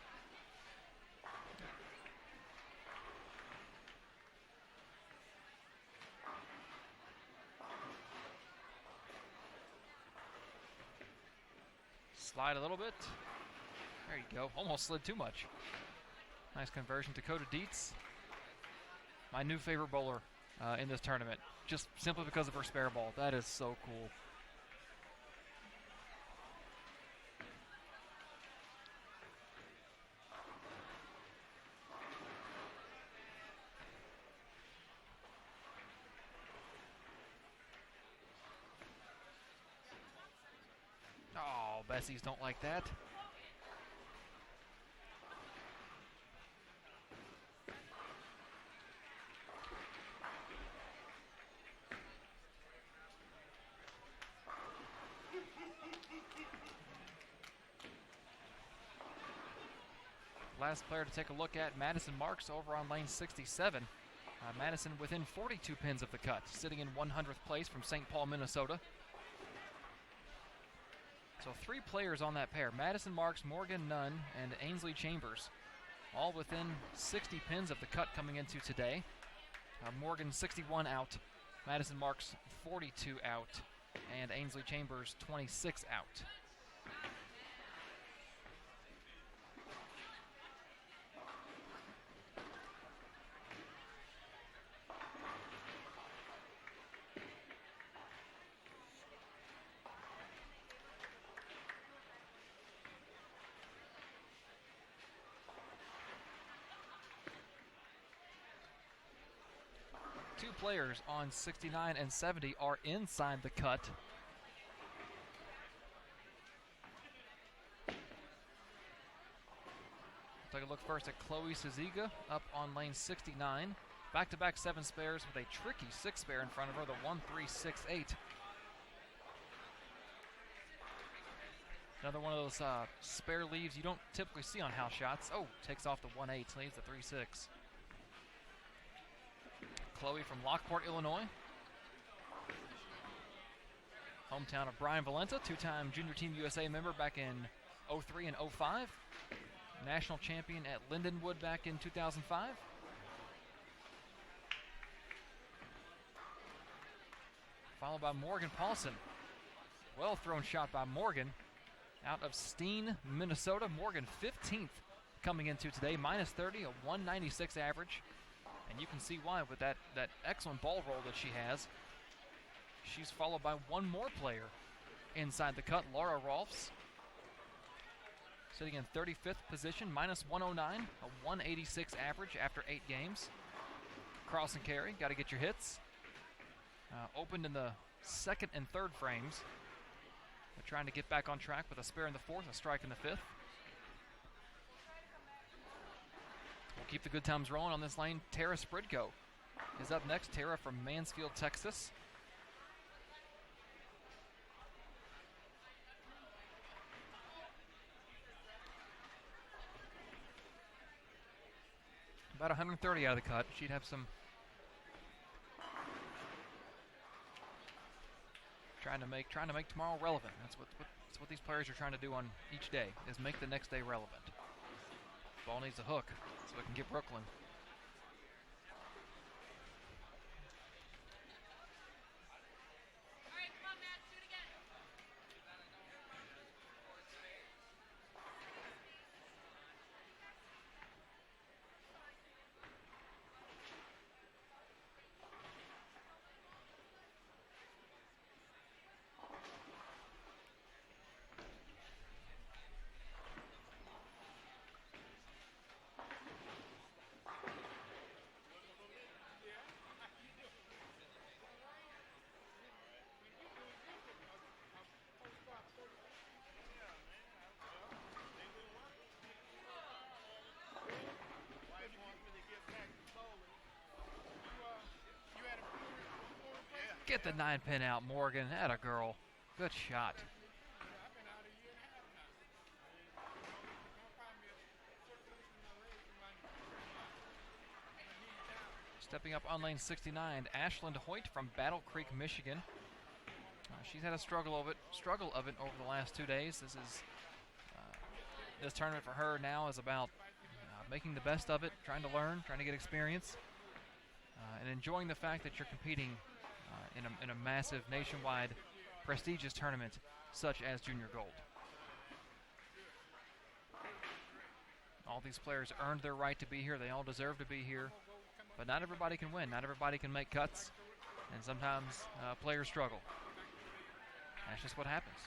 Slide a little bit. There you go. Almost slid too much. Nice conversion. Dakota Dietz, my new favorite bowler in this tournament, just simply because of her spare ball. That is so cool. Oh, Bessies don't like that. Last player to take a look at, Madison Marks over on lane 67. Madison within 42 pins of the cut, sitting in 100th place from St. Paul, Minnesota. So 3 players on that pair, Madison Marks, Morgan Nunn, and Ainsley Chambers, all within 60 pins of the cut coming into today. Morgan 61 out, Madison Marks 42 out, and Ainsley Chambers 26 out. 2 players on 69 and 70 are inside the cut. Take a look first at Chloe Saziga up on lane 69. Back-to-back 7 spares with a tricky 6 spare in front of her, the 1-3-6-8. Another one of those spare leaves you don't typically see on house shots. Oh, takes off the 1-8, leaves the 3-6. Chloe from Lockport, Illinois. Hometown of Brian Valenta, 2-time Junior Team USA member back in 03 and 05. National champion at Lindenwood back in 2005. Followed by Morgan Paulson. Well thrown shot by Morgan out of Steen, Minnesota. Morgan 15th coming into today, minus 30, a 196 average. And you can see why with that excellent ball roll that she has. She's followed by one more player inside the cut, Laura Rolfs. Sitting in 35th position, minus 109, a 186 average after 8 games. Cross and carry, got to get your hits. Opened in the 2nd and 3rd frames. They're trying to get back on track with a spare in the 4th, a strike in the 5th. We'll keep the good times rolling on this lane. Tara Spridko is up next. Tara from Mansfield, Texas. About 130 out of the cut. She'd have some trying to make tomorrow relevant. That's what these players are trying to do on each day, is make the next day relevant. Ball needs a hook so we can get Brooklyn. Get the 9-pin out, Morgan. Atta girl. Good shot. Stepping up on lane 69, Ashland Hoyt from Battle Creek, Michigan. She's had a struggle of it over the last 2 days. This tournament for her now is about making the best of it, trying to learn, trying to get experience, and enjoying the fact that you're competing in a massive nationwide prestigious tournament such as Junior Gold. All these players earned their right to be here. They all deserve to be here. But not everybody can win. Not everybody can make cuts. And sometimes players struggle. That's just what happens.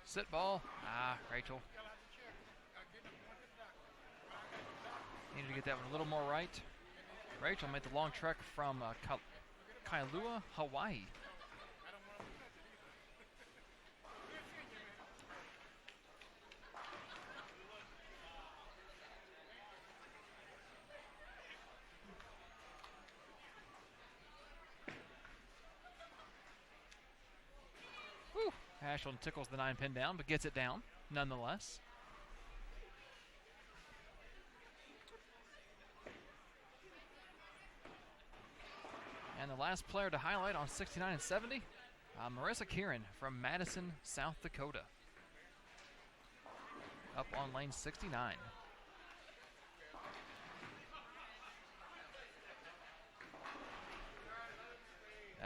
Sit ball. Rachel. Needed to get that one a little more right. Rachel made the long trek from Kailua, Hawaii. Ashland tickles the 9-pin down, but gets it down nonetheless. And the last player to highlight on 69 and 70, Marissa Kieran from Madison, South Dakota. Up on lane 69.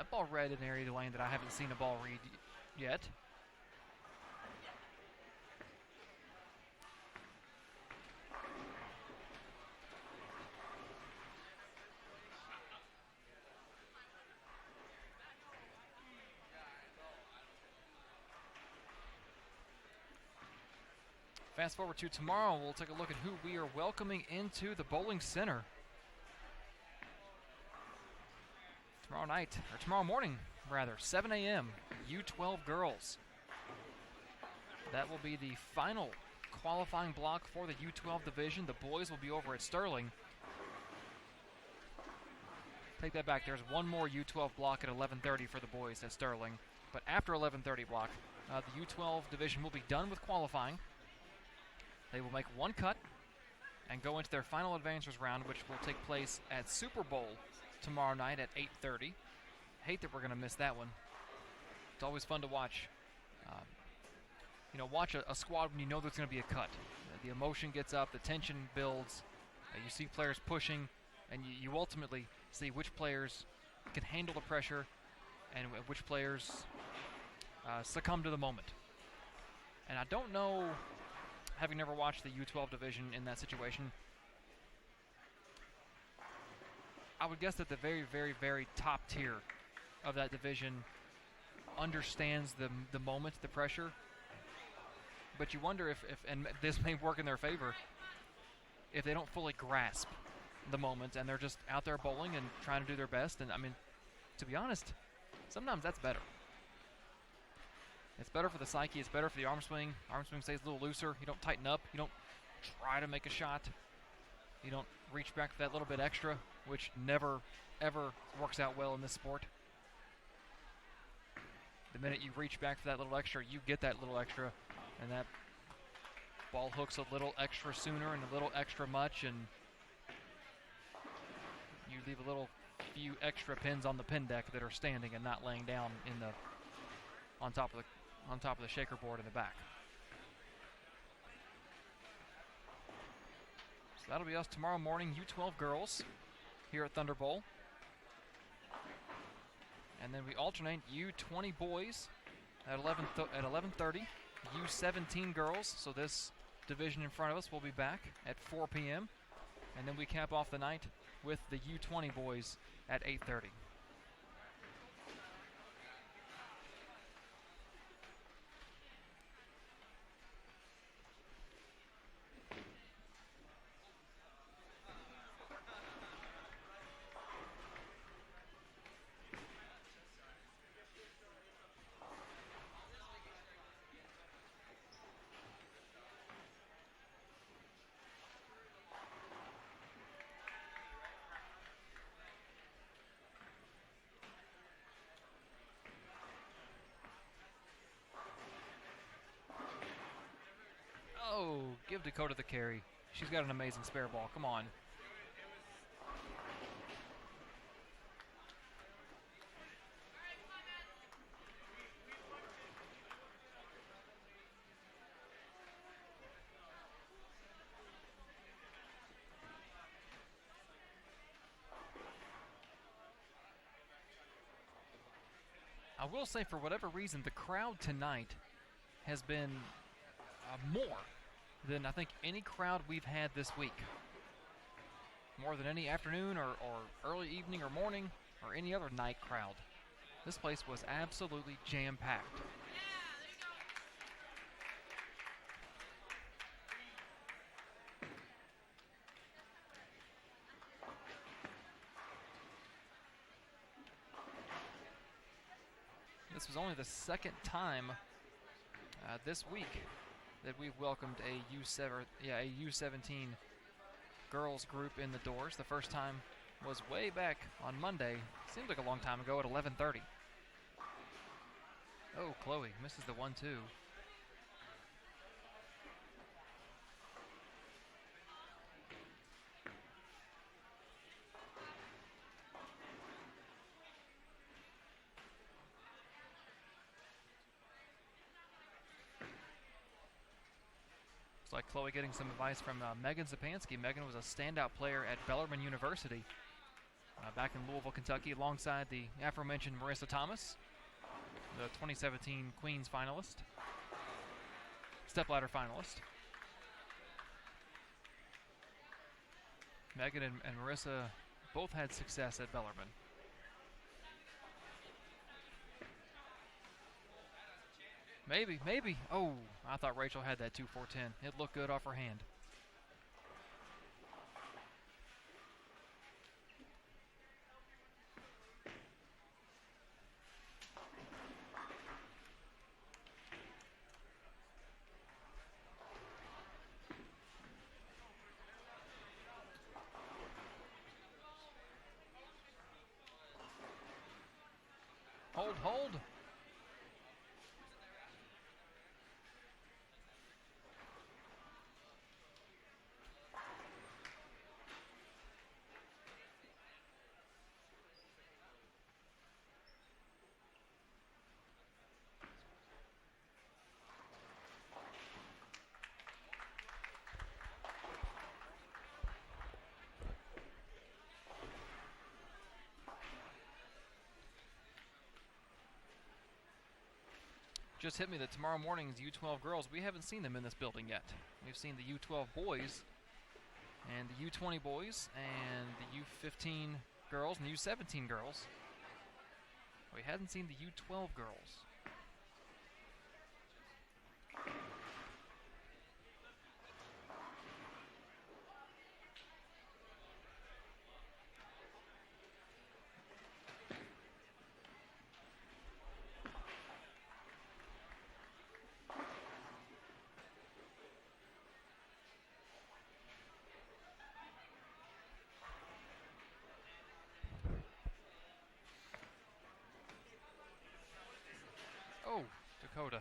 That ball read in an area of the lane that I haven't seen a ball read yet. Fast forward to tomorrow, we'll take a look at who we are welcoming into the bowling center. Tomorrow morning, 7 a.m., U12 Girls. That will be the final qualifying block for the U12 division. The boys will be over at Sterling. Take that back, there's one more U12 block at 11:30 for the boys at Sterling. But after 11:30 block, the U12 division will be done with qualifying. They will make one cut and go into their final advancers round, which will take place at Super Bowl tomorrow night at 8:30. Hate that we're going to miss that one. It's always fun to watch. Watch a squad when you know there's going to be a cut. The emotion gets up, the tension builds. You see players pushing, and you ultimately see which players can handle the pressure and which players succumb to the moment. And I don't know, having never watched the U12 division in that situation, I would guess that the very, very, very top tier of that division understands the moment, the pressure. But you wonder if, and this may work in their favor, if they don't fully grasp the moment and they're just out there bowling and trying to do their best. And I mean, to be honest, sometimes that's better. It's better for the psyche. It's better for the arm swing. Arm swing stays a little looser. You don't tighten up. You don't try to make a shot. You don't reach back for that little bit extra, which never, ever works out well in this sport. The minute you reach back for that little extra, you get that little extra, and that ball hooks a little extra sooner and a little extra much, and you leave a little few extra pins on the pin deck that are standing and not laying down on top of the shaker board in the back. So that'll be us tomorrow morning, U12 Girls, here at Thunder Bowl. And then we alternate U20 Boys at 11:30, U17 Girls. So this division in front of us will be back at 4 p.m. And then we cap off the night with the U20 Boys at 8:30. Oh, give Dakota the carry. She's got an amazing spare ball. Come on. I will say, for whatever reason, the crowd tonight has been more than I think any crowd we've had this week. More than any afternoon or early evening or morning or any other night crowd. This place was absolutely jam-packed. This was only the second time this week that we've welcomed a U17 girls group in the doors. The first time was way back on Monday. Seems like a long time ago at 11:30. Oh, Chloe misses the 1-2. Like Chloe getting some advice from Megan Zapansky. Megan was a standout player at Bellarmine University back in Louisville, Kentucky, alongside the aforementioned Marissa Thomas, the 2017 Queens finalist, stepladder finalist. Megan and Marissa both had success at Bellarmine. Maybe. Oh, I thought Rachel had that 2-4-10. It looked good off her hand. Hold. Just hit me that tomorrow morning's U12 girls, we haven't seen them in this building yet. We've seen the U12 boys and the U20 boys and the U15 girls and the U17 girls. We hadn't seen the U12 girls. Oh, Dakota.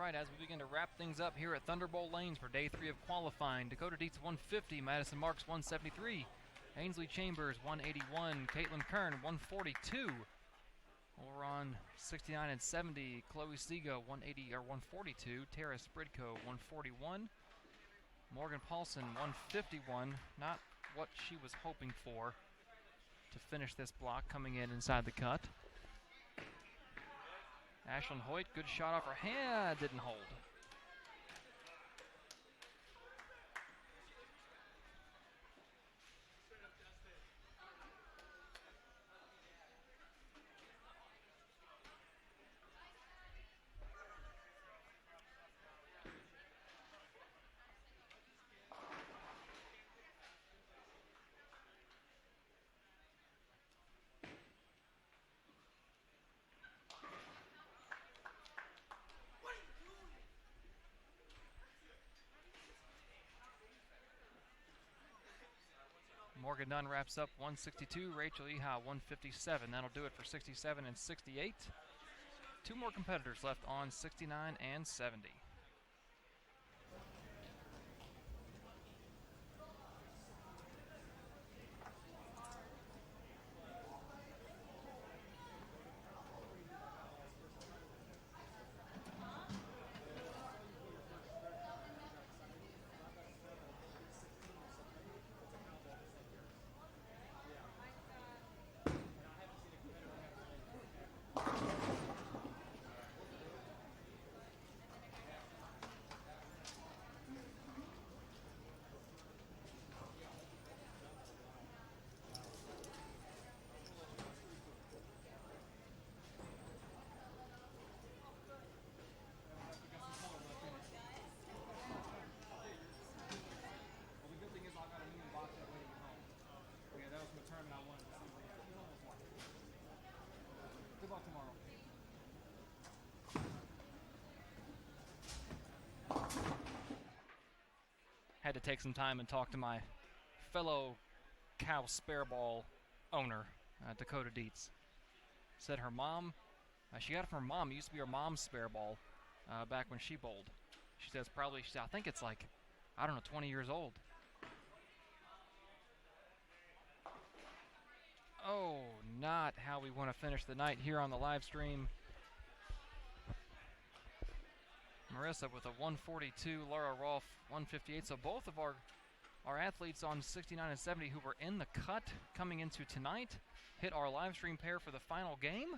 right, as we begin to wrap things up here at Thunderbolt Lanes for day 3 of qualifying, Dakota Dietz 150, Madison Marks 173, Ainsley Chambers 181, Caitlin Kern 142. Over on 69 and 70, Chloe Sego 142, Tara Spridko 141, Morgan Paulson 151. Not what she was hoping for to finish this block, coming in inside the cut. Ashlyn Hoyt, good shot off her hand, didn't hold. Morgan Nunn wraps up 162, Rachel Eha 157. That'll do it for 67 and 68. 2 more competitors left on 69 and 70. Had to take some time and talk to my fellow cow spare ball owner, Dakota Dietz. Said her mom, she got it from her mom. It used to be her mom's spare ball back when she bowled. She says probably, I think it's like, I don't know, 20 years old. Oh, not how we want to finish the night here on the live stream. Marissa with a 142, Laura Rolfe 158. So both of our athletes on 69 and 70 who were in the cut coming into tonight hit our live stream pair for the final game.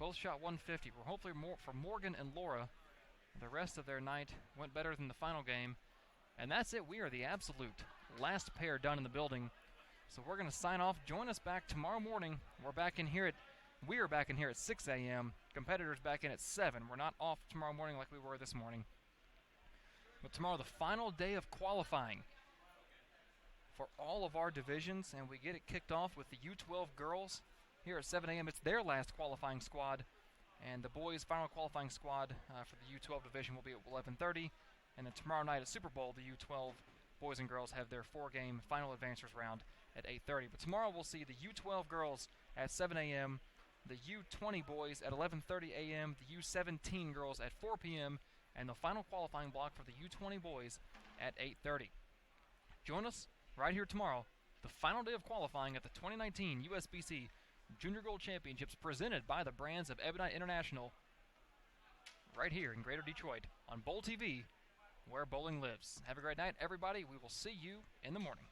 Both shot 150. We're hopefully more for Morgan and Laura. The rest of their night went better than the final game. And that's it. We are the absolute last pair done in the building. So we're going to sign off. Join us back tomorrow morning. We are back in here at 6 a.m. Competitors back in at 7. We're not off tomorrow morning like we were this morning. But tomorrow, the final day of qualifying for all of our divisions, and we get it kicked off with the U12 girls here at 7 a.m. It's their last qualifying squad, and the boys' final qualifying squad for the U12 division will be at 11:30. And then tomorrow night at Super Bowl, the U12 boys and girls have their 4-game final advancers round at 8:30. But tomorrow we'll see the U12 girls at 7 a.m., the U20 boys at 11:30 a.m., the U17 girls at 4 p.m., and the final qualifying block for the U20 boys at 8:30. Join us right here tomorrow, the final day of qualifying at the 2019 USBC Junior Gold Championships presented by the brands of Ebonite International, right here in Greater Detroit on Bowl TV, where bowling lives. Have a great night, everybody. We will see you in the morning.